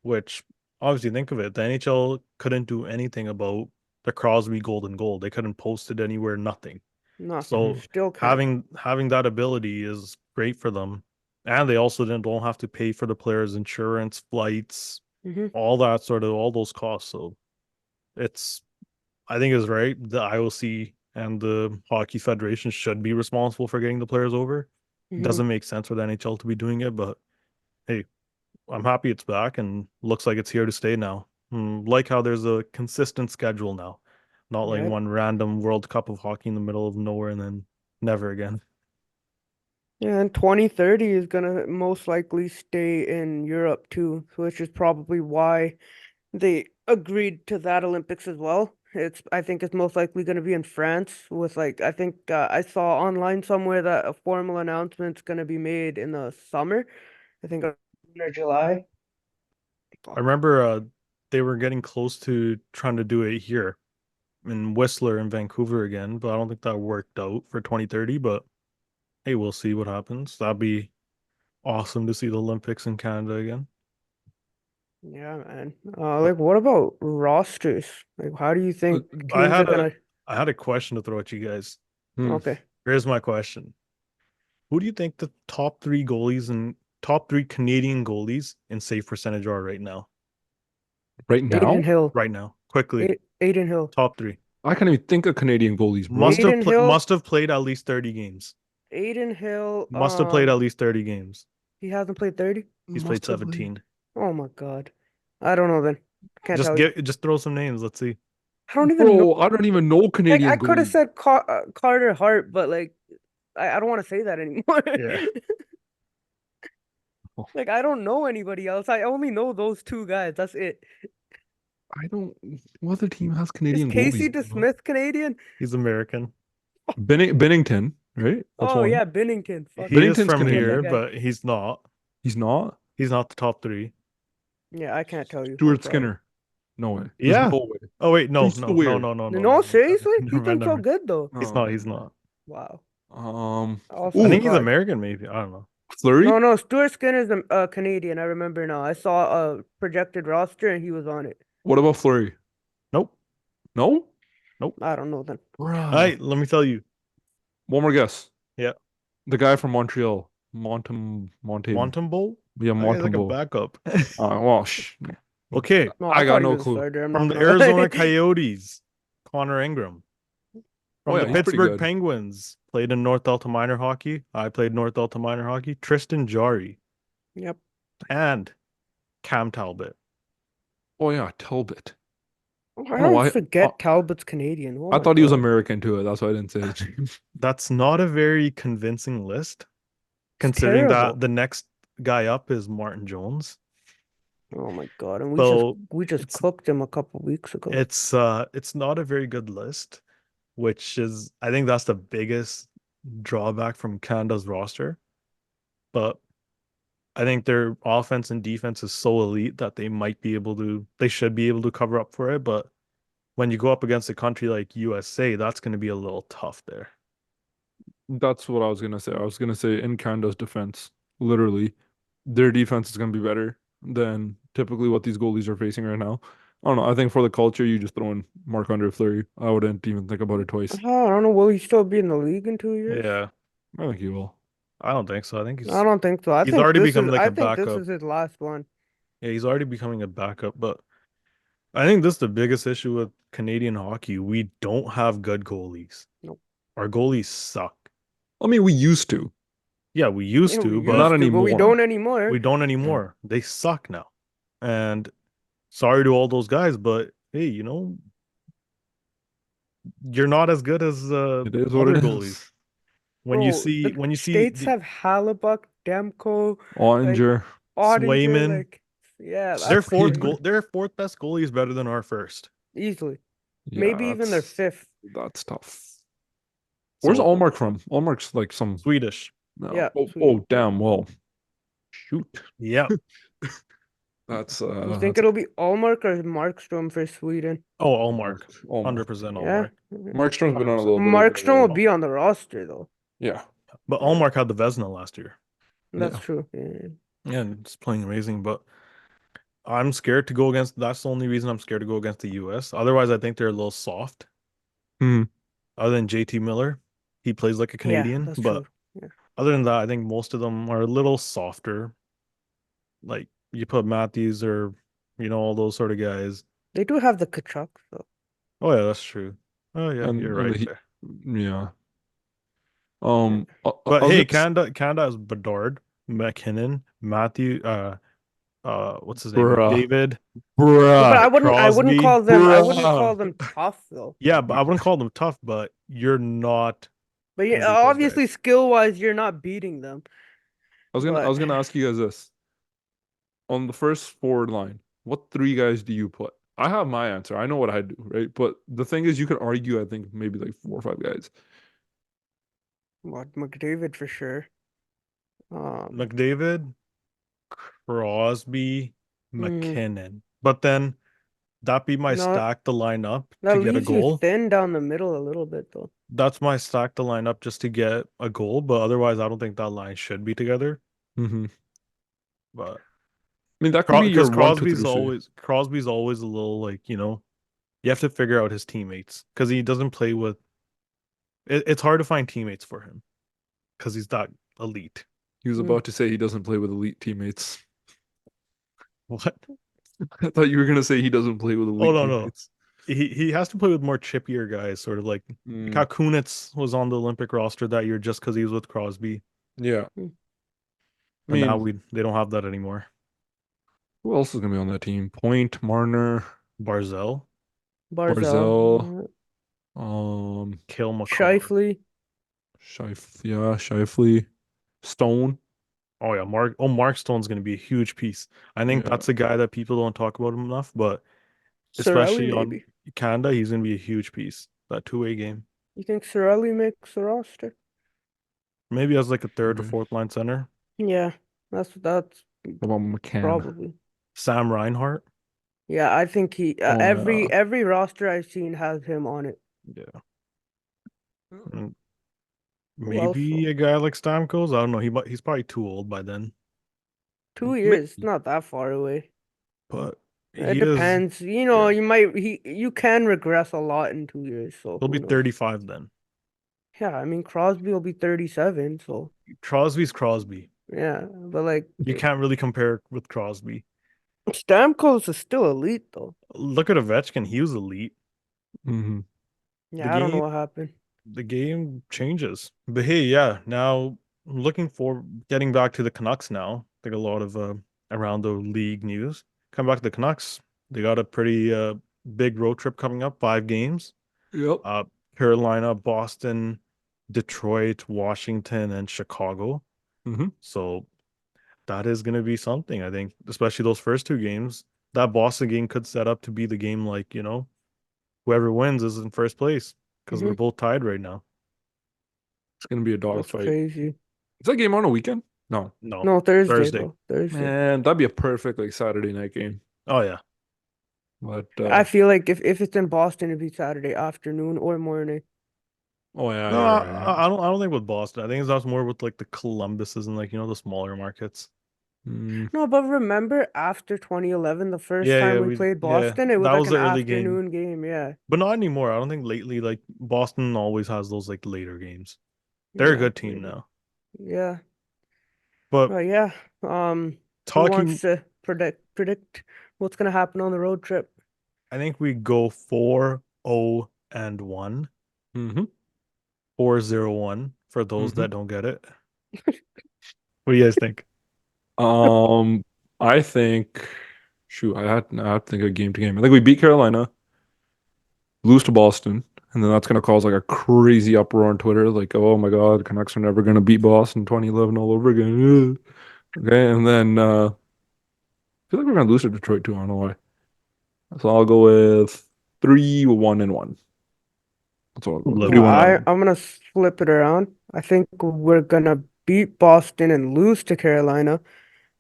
which obviously think of it. The NHL couldn't do anything about the Crosby golden goal. They couldn't post it anywhere, nothing. No, So still can't. having that ability is great for them. And they also then don't have to pay for the players' insurance, flights, Hmm. all those costs. So it's I think it's right. The IOC and the Hockey Federation should be responsible for getting the players over. It Hmm. doesn't make sense for the NHL to be doing it, but hey, I'm happy it's back and looks like it's here to stay now. Like how there's a consistent schedule now, not like Yep. one random World Cup of hockey in the middle of nowhere and then never again. Yeah, and 2030 is gonna most likely stay in Europe too, which is probably why they agreed to that Olympics as well. I think it's most likely going to be in France with like I think I saw online somewhere that a formal announcement's going to be made in the summer. I think June or July. I Fuck. remember they were getting close to trying to do it here in Whistler in Vancouver again, but I don't think that worked out for 2030. But hey, we'll see what happens. That'd be awesome to see the Olympics in Canada again. Yeah, man. But Like what about rosters? Like how do you Uh, think I teams are had a gonna I had a question to throw at you guys. hmm. okay. Here's my question. Who do you think the top three goalies and top three Canadian goalies in save percentage are right now? Right Aiden now, Hill. Right now, quickly, Aiden Hill. top three. I can't even think of Canadian goalies, bro. Aiden Hill. Must have played at least 30 games. Aiden Hill. Must have played at least 30 games. He hasn't played 30. He's played Must have played. 17. Oh my God. I don't know then. Can't tell you. Just throw some names. Let's see. I don't even know. Bro, I don't even know Like I Canadian could have goalies. said Carter Hart, but like I don't want to say that anymore. Yeah. Oh, Like I don't know anybody else. I only know those two guys. That's it. I don't. What other team has Is Canadian Casey goalies, bro? DeSmith Canadian? He's American. Bennington, right? That's Oh one. yeah, Bennington. Fuck, He is Bennington's from forget that here, Canadian. guy. but he's not. He's not. He's not the top three. Yeah, I can't tell you. I'm Stuart sorry. Skinner. No way. There's Yeah. no way. Oh wait, Drew no, no, no, Sawyer. no, no, no, No, no. seriously? Never He's mind, done never so mind. good though. He's Oh, not. He's never mind. not. Wow. Ooh, I Also think he's hard. American, maybe. I don't know. Flurry. No, Stuart Skinner's Canadian. I remember now. I saw a projected roster and he was on it. What about Flurry? Nope. No, Nope. I don't know then. All bruh. right, let me tell you. One more guess. Yeah. The guy from Montreal, Monte. Montembeau? Yeah, That guy's like a Montembeau. backup. Well, Okay. No, I I got thought he no was a clue. starter. I'm From not the gonna lie. Arizona Coyotes, Connor Ingram. Oh From the yeah, he's pretty Pittsburgh good. Penguins, played in North Delta minor hockey. I played North Delta minor hockey. Tristan Jarry Yep. and Cam Talbot. Oh yeah, Talbot. I I don't know always why. forget Talbot's Canadian. Oh I my thought he was God. American too. That's why I didn't say his name. That's not a very convincing list, It's considering that terrible. the next guy up is Martin Jones. Oh my God. And So we just it's cooked him a couple weeks ago. it's not a very good list, which is I think that's the biggest drawback from Canada's roster. But I think their offense and defense is so elite that they should be able to cover up for it. But when you go up against a country like USA, that's going to be a little tough there. That's what I was gonna say. I was gonna say in Canada's defense, literally, their defense is gonna be better than typically what these goalies are facing right now. I don't know. I think for the culture, you just throw in Marc-Andre Fleury. I wouldn't even think about it twice. Oh, I don't know. Will he still be in the league in 2 years? Yeah, I think he will. I don't think so. I think I don't think so. he's already become like I a think this backup. is his last one. Yeah, he's already becoming a backup. But I think this is the biggest issue with Canadian hockey. We don't have good goalies. Nope. Our goalies suck. I mean, we used to, Yeah, we used Yeah, we to, not but used to, but we anymore. don't anymore. we don't anymore. They suck now. And sorry to all those guys, but hey, you're not as good as It is what other it goalies. is. Bro, the When you see states the have Hallebuck, Demko, like Ottinger. Ottinger, Swayman, like yeah, that's crazy. their fourth best goalie is better than our first. Easily. Yeah, Maybe even their fifth. that's tough. Where's So Allmark from? Allmark's like some Swedish. Yeah, no. Oh, Sweden. oh damn. Well, shoot. Yeah. You think That's it'll be Allmark or Markstrom for Sweden? Oh, Allmark. Allmark. 100% Yeah. Allmark. Markstrom's been on a 100%. little bit of Markstrom will a be on the roster though. yeah. But Yeah, Allmark had the Vesna last year. that's Yeah. true. Yeah. Yeah, and it's playing amazing, but I'm scared to go against that's the only reason I'm scared to go against the US. Otherwise, I think they're a little soft. Hmm. Other than JT Miller. He plays like a Yeah, Canadian, that's but true. Yeah. other than that, I think most of them are a little softer. Like you put Matthews or all those sort of guys. They do have the Kachuk, though. Oh yeah, that's true. Oh yeah, you're and right he, there. yeah. Yeah. But I was hey, gonna Canada has Bedard, McKinnon, Matthew, what's his name? bruh, McDavid, Yeah, but bruh, Crosby. I wouldn't call bruh. them tough though. Yeah, but I wouldn't call them tough, but you're not But gonna yeah, beat those obviously guys. skill wise, you're not beating them. I But was gonna ask you guys this. On the first forward line, what three guys do you put? I have my answer. I know what I do, right? But the thing is, you could argue, I think, maybe like 4 or 5 guys. what McDavid for sure. Um, McDavid, Crosby, mhm. McKinnon. But then that be my No, stack to line up that to get a leaves you goal. thin down the middle a little bit though. That's my stack to line up just to get a goal, but otherwise I don't think that line should be together. Mm-hmm. But I mean, that could be your because one, two, three, C. Crosby's always a little like, you have to figure out his teammates because he doesn't play with it's hard to find teammates for him because he's that elite. He was Mm. about to say he doesn't play with elite teammates. What? I thought you were gonna say he doesn't play with Oh elite no, no. teammates. He has to play with more chippier guys, sort of like how Mm, Kunitz was on the Olympic roster that year just because he was with Crosby. yeah. Mm. I And now mean, they don't have that anymore. who else is gonna be on that team? Point, Marner, Barzell, Barzell, Barzell, um, Kale McCarr. Shifley. Shifley, Stone. Oh yeah, Mark Stone's gonna be a huge piece. I think Yeah. that's a guy that people don't talk about him enough, but Sorelli especially on maybe. Canada, he's gonna be a huge piece. That two-way game. You think Sorelli makes the roster? Maybe as like a third or Mm. fourth line center. Yeah, that's What about McCann? probably. Sam Reinhart. Yeah, I think he Oh every roster I've seen has him on it. Yeah. yeah. And Who else maybe though? a guy like Stamkos. I don't know. He's probably too old by then. 2 years, it's Maybe. not that far away. But It he is, depends. yeah. You can regress a lot in 2 years, so He'll be who knows? 35 then. Yeah, I mean Crosby will be 37, so Crosby's Crosby. yeah, but like You can't really compare with Crosby. Stamkos is still elite though. Look at Ovechkin. He was elite. Mm-hmm. The Yeah, I don't know game what happened. the game changes. But hey, yeah, now looking for getting back to the Canucks now. I think a lot of around the league news. Come back to the Canucks. They got a pretty big road trip coming up, 5 games. Yep. Uh Carolina, Boston, Detroit, Washington, and Chicago. Mm-hmm. So that is gonna be something, I think, especially those first 2 games. That Boston game could set up to be the game like, whoever wins is in first place because they're Hmm. both tied right now. It's gonna be a That's dogfight. crazy. Is that game on a weekend? No. No, No, Thursday Thursday. though. Thursday. Man, that'd be a perfect like Saturday night game. Oh yeah. But I feel like if it's in Boston, it'd be Saturday afternoon or morning. oh yeah, No, you're right. I don't think with Boston. I think that's more with like the Columbuses and like the smaller markets. Mm, No, but remember after 2011, the first Yeah, time yeah, we played yeah. Boston, it was That like was an the early game, afternoon game. Yeah. but not anymore. I don't think lately like Boston always has those like later games. They're a Yeah, good team maybe. now. Yeah. But Well, yeah. Who wants talking, to predict what's gonna happen on the road trip? I think we go 4-0-1, mm-hmm. 4-0-1 for those Mm-hmm. that don't get it. What do you guys think? Um, I think I had to think of game to game. I think we beat Carolina, lose to Boston, and then that's gonna cause like a crazy uproar on Twitter, like, oh my God, the Canucks are never gonna beat Boston 2011 all over again. Ugh. Okay, and then I feel like we're gonna lose to Detroit too. I don't know why. So I'll go with 3-1-1. That's what I'll go with. Little 3-1-1. I Kevin. I'm gonna flip it around. I think we're gonna beat Boston and lose to Carolina.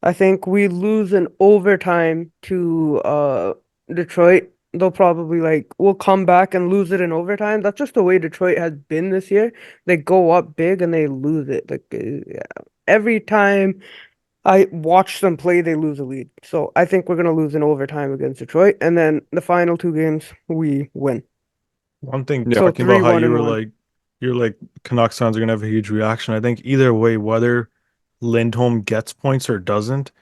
I think we lose in overtime to Detroit. They'll probably we'll come back and lose it in overtime. That's just the way Detroit has been this year. They go up big and they lose it. Yeah. Every time I watch them play, they lose a lead. So I think we're gonna lose in overtime against Detroit, and then the final 2 games we win. One thing Yeah. So talking about three how one you and were one. like you're like Canucks fans are gonna have a huge reaction. I think either way, whether Lindholm gets points or doesn't,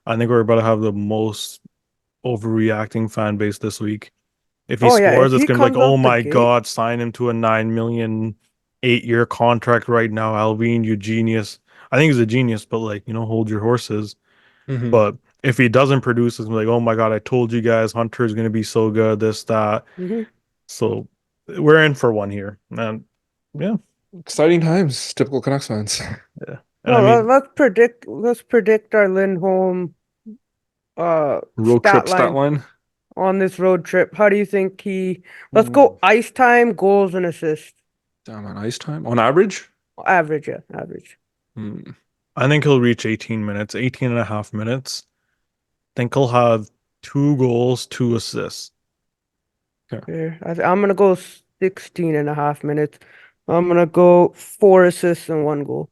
I think we're about to have the most overreacting fan base this week. If he Oh yeah, if scores, it's he gonna be like, comes oh out the my gate, God, sign him to a 9 million 8 year contract right now, Alvin, you genius. I think he's a genius, but like, hold your horses. Hmm. But if he doesn't produce, it's like, oh my God, I told you guys Hunter is gonna be so good, this, that. hmm So we're in for one here. And yeah, Exciting times, typical Canucks fans. yeah. And I No, mean, let's predict our Lindholm Road stat trip stat line line. on this road trip. How do you think let's Ooh, go ice time, goals and assists. damn, on ice time on average. Average, yeah, average. Hmm. I think he'll reach 18 minutes, 18 and a half minutes. Think he'll have 2 goals, 2 assists. Yeah, Fair. I'm gonna go 16 and a half minutes. I'm gonna go 4 assists and 1 goal.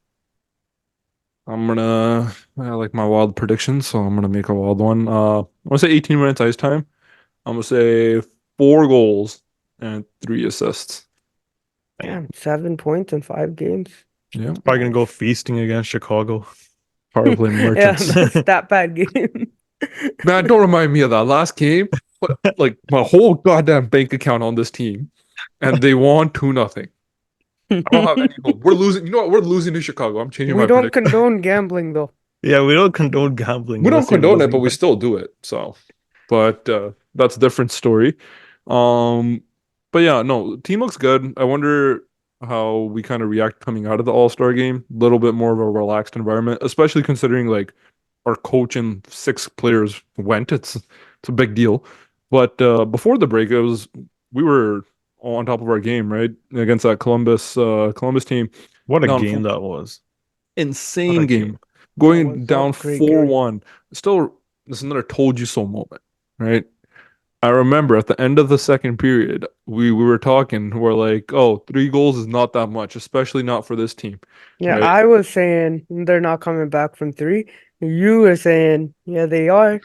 I like my wild prediction, so I'm gonna make a wild one. I'm gonna say 18 minutes ice time. I'm gonna say 4 goals and 3 assists. Damn, 7 points in 5 games. Yeah, Probably gonna go Nice. feasting against Chicago. power play Yeah, merchants. the stat pad game. Man, don't remind me of that last game. Put like my whole goddamn bank account on this team, and they won 2-0. I don't have any hope. We're losing. You know what? We're losing to Chicago. I'm changing We my don't prediction. condone gambling though. Yeah, we don't condone gambling We don't unless you're condone it, but losing. we But still do it. So, but that's a different story. Um, but yeah, no, team looks good. I wonder how we kind of react coming out of the All-Star game. A little bit more of a relaxed environment, especially considering like our coach and 6 players went. It's a big deal. But before the break, we were all on top of our game, right? Against that Columbus team. what a Down game that was. What insane a game. game. That Going was a down great game. 4-1. Still, this is another told you so moment, right? I remember at the end of the second period, we were talking, we're like, oh, 3 goals is not that much, especially not for this team, Yeah, right? I was saying they're not coming back from three. You were saying, yeah, they are.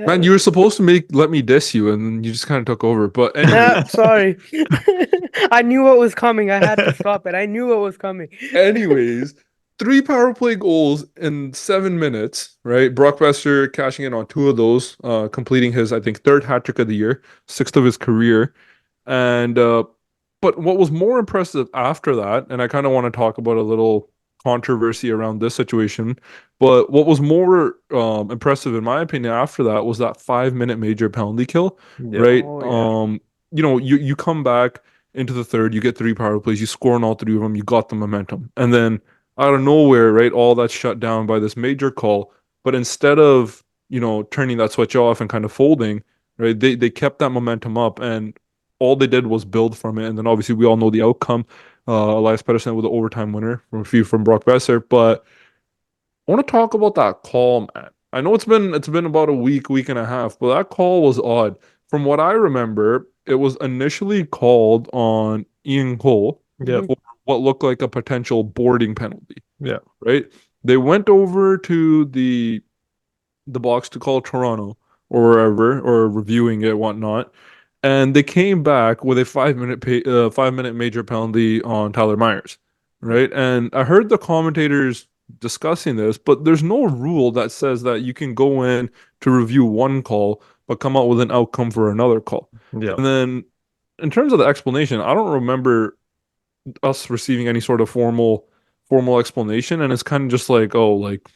Man, Uh, you were supposed to let me diss you, and then you just kind of took over. But nah, anyways, sorry. I knew what was coming. I had to stop it. I knew what was coming. anyways, 3 power play goals in 7 minutes, right? Brock Besser cashing in on 2 of those, completing his, I think, third hat trick of the year, sixth of his career. And but what was more impressive after that, and I kind of want to talk about a little controversy around this situation, but what was more impressive in my opinion after that was that 5 minute major penalty kill, Yeah. right? Oh yeah. You come back into the third, you get 3 power plays, you score on all 3 of them, you got the momentum, and then out of nowhere, right, all that's shut down by this major call. But instead of turning that switch off and kind of folding, right, they kept that momentum up and all they did was build from it. And then obviously we all know the outcome. Elias Pettersson with the overtime winner from a few from Brock Besser. But I want to talk about that call, man. I know it's been about a week and a half, but that call was odd. From what I remember, it was initially called on Ian Cole Yeah. hmm for what looked like a potential boarding penalty, Yeah. right? They went over to the box to call Toronto or wherever or reviewing it, whatnot. And they came back with a 5 minute major penalty on Tyler Myers, right? And I heard the commentators discussing this, but there's no rule that says that you can go in to review one call but come out with an outcome for another call. Yeah. And then in terms of the explanation, I don't remember us receiving any sort of formal explanation, and it's kind of just like, oh, like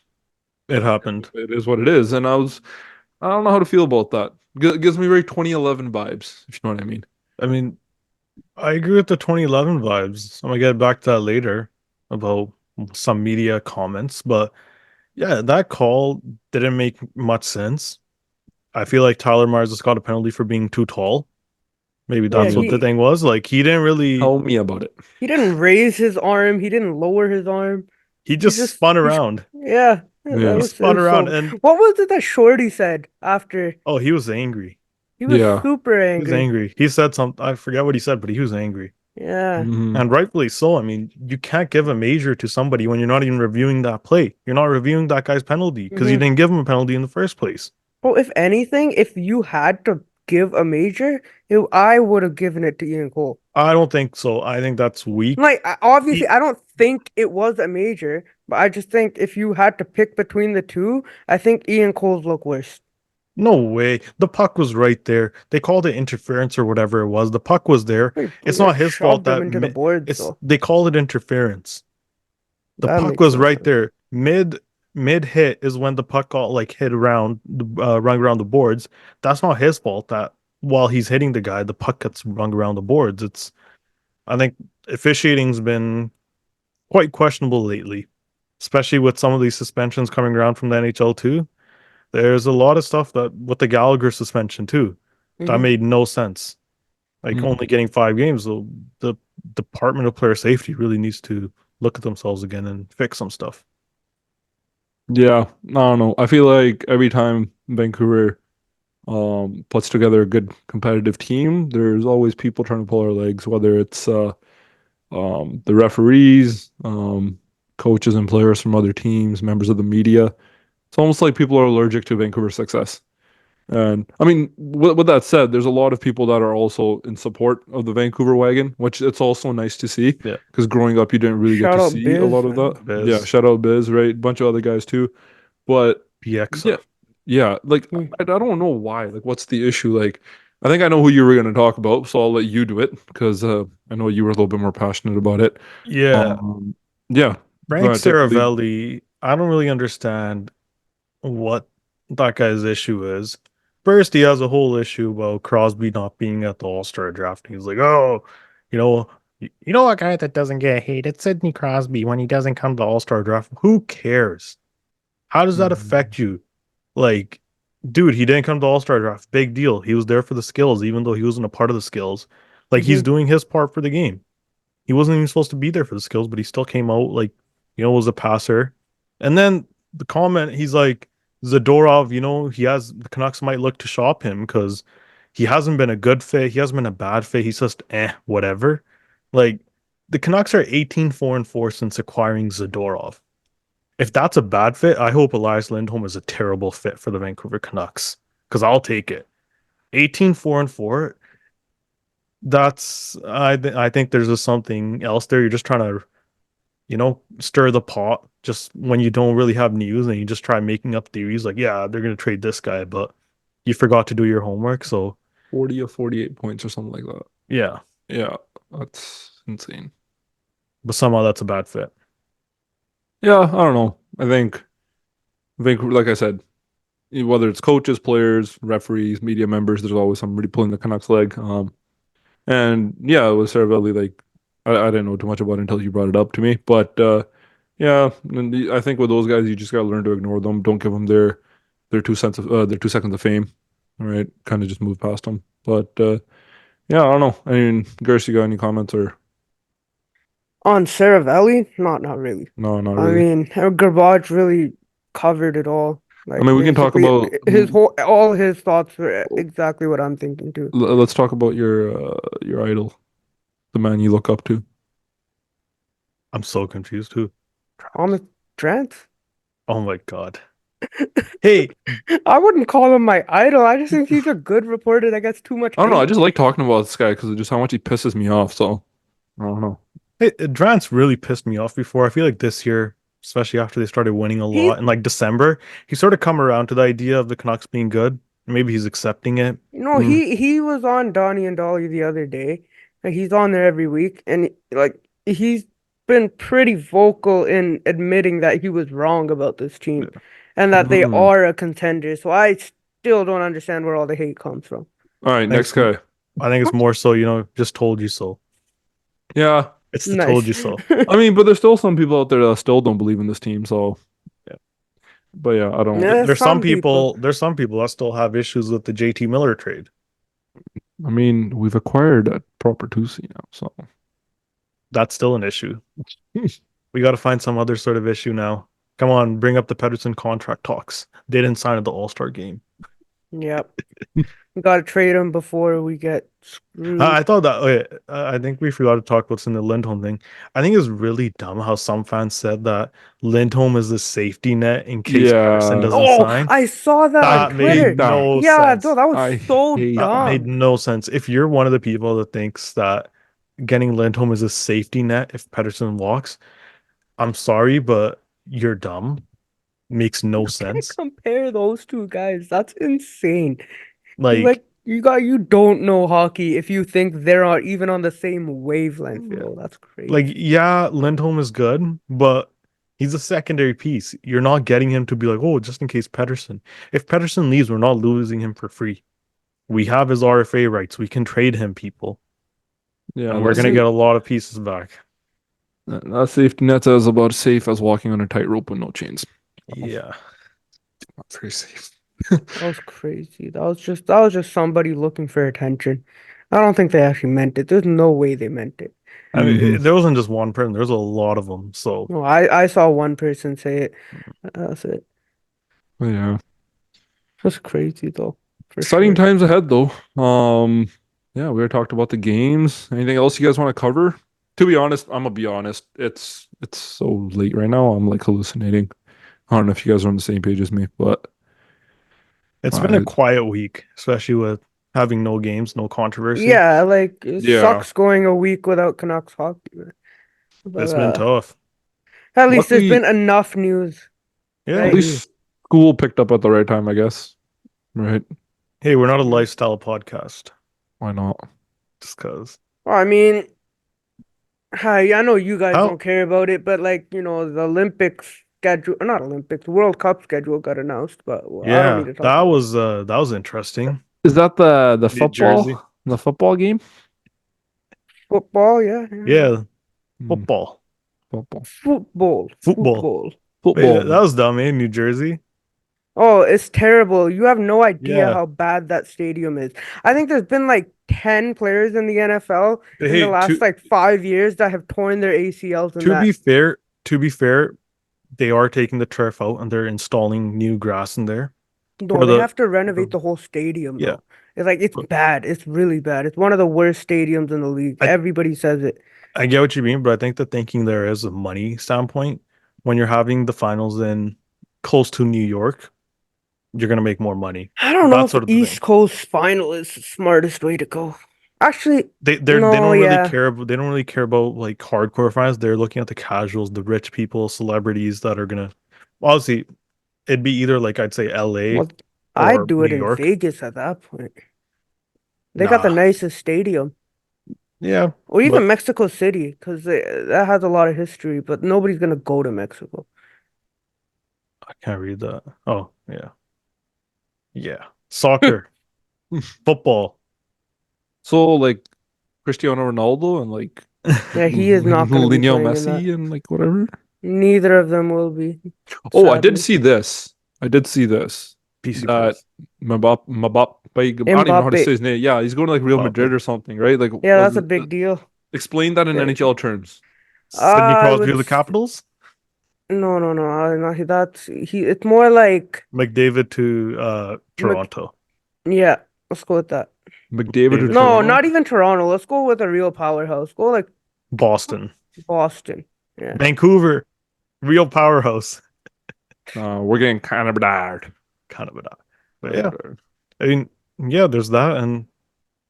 It happened. it is what it is. And I don't know how to feel about that. Gives me very 2011 vibes, if you know what I mean. I mean, I agree with the 2011 vibes. I'm gonna get back to that later about some media comments, but yeah, that call didn't make much sense. I feel like Tyler Myers just got a penalty for being too tall. Maybe Yeah, that's what the Mm. thing was. Like he didn't really, Tell me about it. he didn't raise his arm. He didn't lower his arm. he He just just spun he's around. yeah, that Yeah. He was spun around so. and What was it that Shorty said after? oh, he was angry. He was Yeah. super He was angry. angry. He said something. I forget what he said, but he was angry. Yeah. Hmm. And rightfully so. I mean, you can't give a major to somebody when you're not even reviewing that play. You're not reviewing that guy's penalty because you hmm didn't give him a penalty in the first place. Well, if anything, if you had to give a major, I would have given it to Ian Cole. I don't think so. I think that's weak. Like, obviously, E- I don't think it was a major, but I just think if you had to pick between the two, I think Ian Cole's look worse. No way. The puck was right there. They called it interference or whatever it was. The puck was there. He, It's like not his fault shoved him that into the boards, it's so they call it interference. The that puck makes was no right sense. there. Mid hit is when the puck got like hit around rung around the boards. That's not his fault that while he's hitting the guy, the puck gets rung around the boards. It's I think officiating's been quite questionable lately, especially with some of these suspensions coming around from the NHL too. There's a lot of stuff that with the Gallagher suspension too, that Hmm. made no sense. Like Mm. only getting 5 games, the Department of Player Safety really needs to look at themselves again and fix some stuff. Yeah, I don't know. I feel like every time Vancouver puts together a good competitive team, there's always people trying to pull our legs, whether it's the referees, coaches and players from other teams, members of the media. It's almost like people are allergic to Vancouver's success. And I mean, with that said, there's a lot of people that are also in support of the Vancouver wagon, which it's also nice to see Yeah, because growing up, you didn't really get Shout to out see a lot Biz, of man. that. Yeah, Biz, shout out Biz, right? A bunch of other guys too. But yeah, PXA. yeah, like Hmm. I don't know why. Like, what's the issue? Like, I think I know who you were going to talk about, so I'll let you do it because I know you were a little bit more passionate about it. Yeah, Um, yeah, go Frank ahead, take the lead. Saravelli. I don't really understand what that guy's issue is. First, he has a whole issue about Crosby not being at the All-Star draft. He's like, oh, you know, you know a guy that doesn't get hate? It's Sidney Crosby when he doesn't come to the All-Star draft. Who cares? How does that Mhm. affect you? Like, dude, he didn't come to the All-Star draft. Big deal. He was there for the skills, even though he wasn't a part of the skills. Like, he's Hmm. doing his part for the game. He wasn't even supposed to be there for the skills, but he still came out like, was a passer. And then the comment, he's like, Zadorov, he has the Canucks might look to shop him because he hasn't been a good fit. He hasn't been a bad fit. He's just whatever. Like the Canucks are 18-4-4 since acquiring Zadorov. If that's a bad fit, I hope Elias Lindholm is a terrible fit for the Vancouver Canucks because I'll take it. 18-4-4, I think there's just something else there. You're just trying to, stir the pot just when you don't really have news and you just try making up theories like, yeah, they're gonna trade this guy, but you forgot to do your homework. So 40 or 48 points or something like that. yeah, Yeah, that's insane. but somehow that's a bad fit. Yeah, I don't know. I think, like I said, whether it's coaches, players, referees, media members, there's always somebody pulling the Canucks leg. And yeah, it was Saravelli. Like, I didn't know too much about it until you brought it up to me. But yeah, and I think with those guys, you just gotta learn to ignore them. Don't give them their 2 cents of their 2 seconds of fame. All right, kind of just move past them. But yeah, I don't know. I mean, Gersh, you got any comments or On Saravelli, not really. no? Not I really. mean, Garbage really covered it all. I Like mean, we can talk basically, about. all his thoughts were exactly what I'm thinking too. Let's talk about your idol, the man you look up to. I'm so confused too. Thomas Trent? Oh my God. Hey, I wouldn't call him my idol. I just think he's a good reporter that gets too much I don't know. I hate. just like talking about this guy because of just how much he pisses me off. So I don't know. hey, Drance really pissed me off before. I feel like this year, especially after they started winning a He lot in like December, he sort of come around to the idea of the Canucks being good. Maybe he's accepting it. Mm, he was on Donnie and Dolly the other day. Like he's on there every week, and like he's been pretty vocal in admitting that he was wrong about this team, and that they mm. are a contender. So I still don't understand where all the hate comes from. All right, I think next it's, guy. I think it's more so, just told you so. Yeah, It's the told Nice. you so. I mean, but there's still some people out there that still don't believe in this team. So, Yeah. but yeah, I don't. Yeah, There's some some people. people, there's some people that still have issues with the JT Miller trade. I mean, we've acquired a proper Tusi now, so That's still an issue. We got to find some other sort of issue now. Come on, bring up the Pedersen contract talks. They didn't sign at the All-Star game. Yep. We gotta trade him before we get I screwed. thought that I think we forgot to talk about some of the Lindholm thing. I think it's really dumb how some fans said that Lindholm is the safety net in case Patterson Yeah, doesn't Oh, sign. I saw that I on That Twitter. made hate that. no Yeah, no, sense. that was I so hate That that. made dumb. no sense. If you're one of the people that thinks that getting Lindholm is a safety net if Patterson walks, I'm sorry, but you're dumb. Makes no You can't sense. compare those two guys. That's insane. Like, You don't know hockey if you think they're not even on the same wavelength, That's like, crazy. yeah, Lindholm is good, but he's a secondary piece. You're not getting him to be like, oh, just in case Pedersen. If Pedersen leaves, we're not losing him for free. We have his RFA rights. We can trade him people, Yeah, and we're gonna get a lot of pieces back. that safety net is about as safe as walking on a tightrope with no chains. Yeah. Not very safe. That was crazy. That was just somebody looking for attention. I don't think they actually meant it. There's no way they meant it. I mean, Hmm. there wasn't just one person. There's a lot of them. So No, I saw one person say it. That's it. Yeah. That's crazy though, for Exciting sure. times ahead though. Yeah, we already talked about the games. Anything else you guys want to cover? To be honest, I'm gonna be honest. It's so late right now. I'm like hallucinating. I don't know if you guys are on the same page as me, but it's been a I quiet week, especially with having no games, no controversy. Yeah, like it yeah. sucks going a week without Canucks hockey, but It's been tough. at least there's Luckily, been enough news, Yeah, I at right? agree. least school picked up at the right time, I guess. Right? Hey, we're not a Yeah. lifestyle podcast. Why not? Just cause. Well, I mean, hi, I know you guys How don't care about it, but the Olympics schedule, not Olympics, World Cup schedule got announced, but well, I don't need Yeah, to talk about it. that was interesting. Is that the New Jersey. football game? Football, yeah, yeah. Yeah, Hmm, football. football. Football, Football. football. Wait, Football. that was dumb, eh? New Jersey. Oh, it's terrible. You have no idea Yeah. how bad that stadium is. I think there's been like 10 players in the NFL in the Hey, last like 5 years that have torn their ACLs in to that. be fair, to be fair, they are taking the turf out and they're installing new grass in there No, for they the, have to renovate the whole stadium yeah. though. It's But bad. It's really bad. It's one of the worst stadiums in the league. I Everybody says it. I get what you mean, but I think the thinking there is a money standpoint. When you're having the finals in close to New York, you're gonna make more money. I don't know That's if sort of the thing. East Coast final is the smartest way to go. Actually, They no, don't really yeah. care about like hardcore fans. They're looking at the casuals, the rich people, celebrities that are gonna obviously it'd be either like I'd say LA Well, I'd or do New it in York. Vegas at that point. They got the Nah. nicest stadium. Yeah, Or but even Mexico City, because that has a lot of history, but nobody's gonna go to Mexico. I can't read that. Oh, yeah. Yeah. Soccer, football. So like Cristiano Ronaldo and like Yeah, he is not gonna be Lionel playing in that. Messi and like whatever. Neither of them will be, Oh, I did sadly. see this. I did see this. PC That Pros. Mbappe, I don't even know how to Mbappe. say his name. Yeah, he's going to like Real Mbappe. Madrid or something, right? Like, Yeah, that's a big deal. explain that in Very NHL big. terms. Sidney I Crosby would of the Capitals. no, no, no. That's he. It's more like McDavid to Mc, Toronto. yeah. Let's go with that. McDavid to McDavid to No, Toronto. not even Toronto. Let's go with a real powerhouse. Go like Boston. Boston. Yeah. Vancouver. Real powerhouse. We're getting kind of tired. Kind of a but yeah. I mean, yeah, there's that. And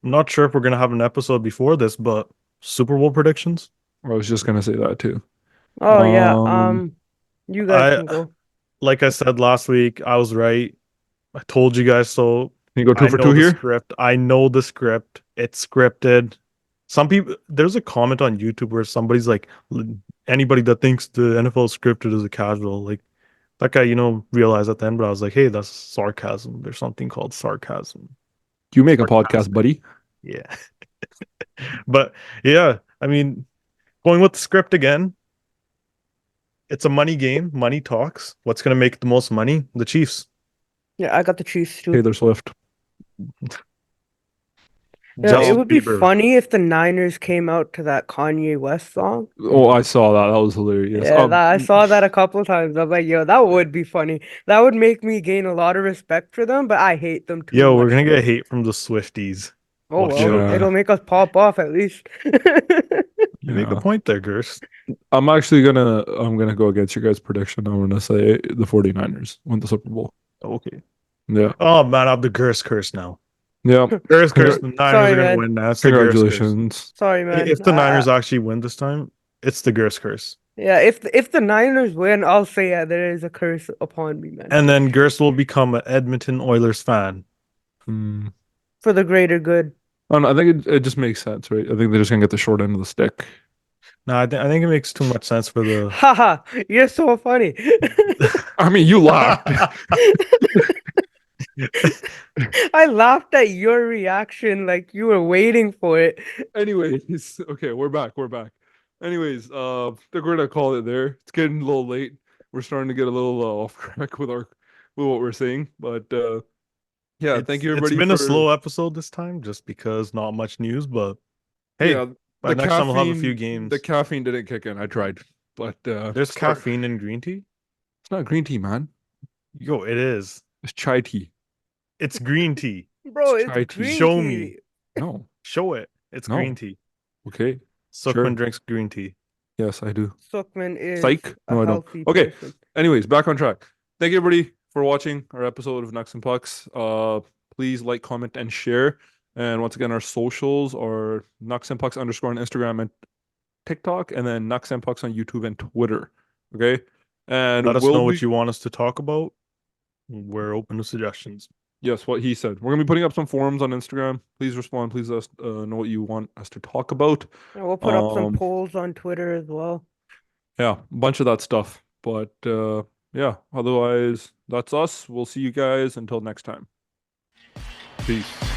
I'm not sure if we're gonna have an episode before this, but Super Bowl predictions. I was just gonna say that too. Oh yeah. Um, You guys I can go. like I said last week, I was right. I told you guys so. can you go two I for know two the here? script. I know the script. It's scripted. Some people, there's a comment on YouTube where somebody's like, anybody that thinks the NFL is scripted is a casual. Like, that guy, realized at the end, but I was like, hey, that's sarcasm. There's something called sarcasm. You make a podcast, Sarcastic. buddy. Yeah. But yeah, I mean, going with the script again, it's a money game. Money talks. What's going to make the most money? The Chiefs. Yeah, I got the Chiefs too. Taylor Swift. Yeah, it Justin would be Bieber. funny if the Niners came out to that Kanye West song. Oh, I saw that. That was hilarious. Yeah, I saw that a couple times. I'm like, yo, that would be funny. That would make me gain a lot of respect for them, but I hate them too Yo, we're much gonna for get it. hate from the Swifties. Oh Watch well, out. it'll Yeah, make us pop off at least. You make a yeah. point there, Gers. I'm gonna go against your guys' prediction. I'm gonna say the 49ers win the Super Bowl. Okay. Yeah. Oh man, I'm the Gers curse now. Yeah. Gers curse. Congra- The Niners Sorry, are gonna man. win now. It's the Gers curse. Congratulations. Sorry, man. If the Niners actually win this time, it's the Gers curse. Yeah, if the Niners win, I'll say yeah, there is a curse upon me, man. And then Gers will become an Edmonton Oilers fan. Hmm. For the greater good. I don't know, I think it just makes sense, right? I think they're just gonna get the short end of the stick. No, I think it makes too much sense for the. Haha, you're so funny. I mean, you laughed. I laughed at your reaction like you were waiting for it. Anyways, okay, we're back. We're back. Anyways, I think we're gonna call it there. It's getting a little late. We're starting to get a little off track with what we're saying, but yeah, thank you It's everybody been for a slow episode this time, just because not much news. But hey, yeah. by next time we'll have a few games. The caffeine didn't kick in. I tried, but There's caffeine in green tea. It's not green tea, man. Yo, it is. It's chai tea. It's green tea. Bro, It's chai it's tea. green Show tea. me. No, Show it. It's No. green tea. okay. Suckman Sure. drinks green tea. Yes, I do. Suckman is Psych. a No, I don't. healthy Okay. person. Anyways, back on track. Thank you everybody for watching our episode of Nucks and Pucks. Please like, comment, and share. And once again, our socials are Nucks and Pucks _ on Instagram and TikTok, and then Nucks and Pucks on YouTube and Twitter. Okay. And Let us know what you want us to talk about. We're open to suggestions. Yes, what he said. We're gonna be putting up some forums on Instagram. Please respond. Please let us know what you want us to talk about. And we'll put up some polls on Twitter as well. Yeah, a bunch of that stuff. But yeah, otherwise, that's us. We'll see you guys until next time. Peace.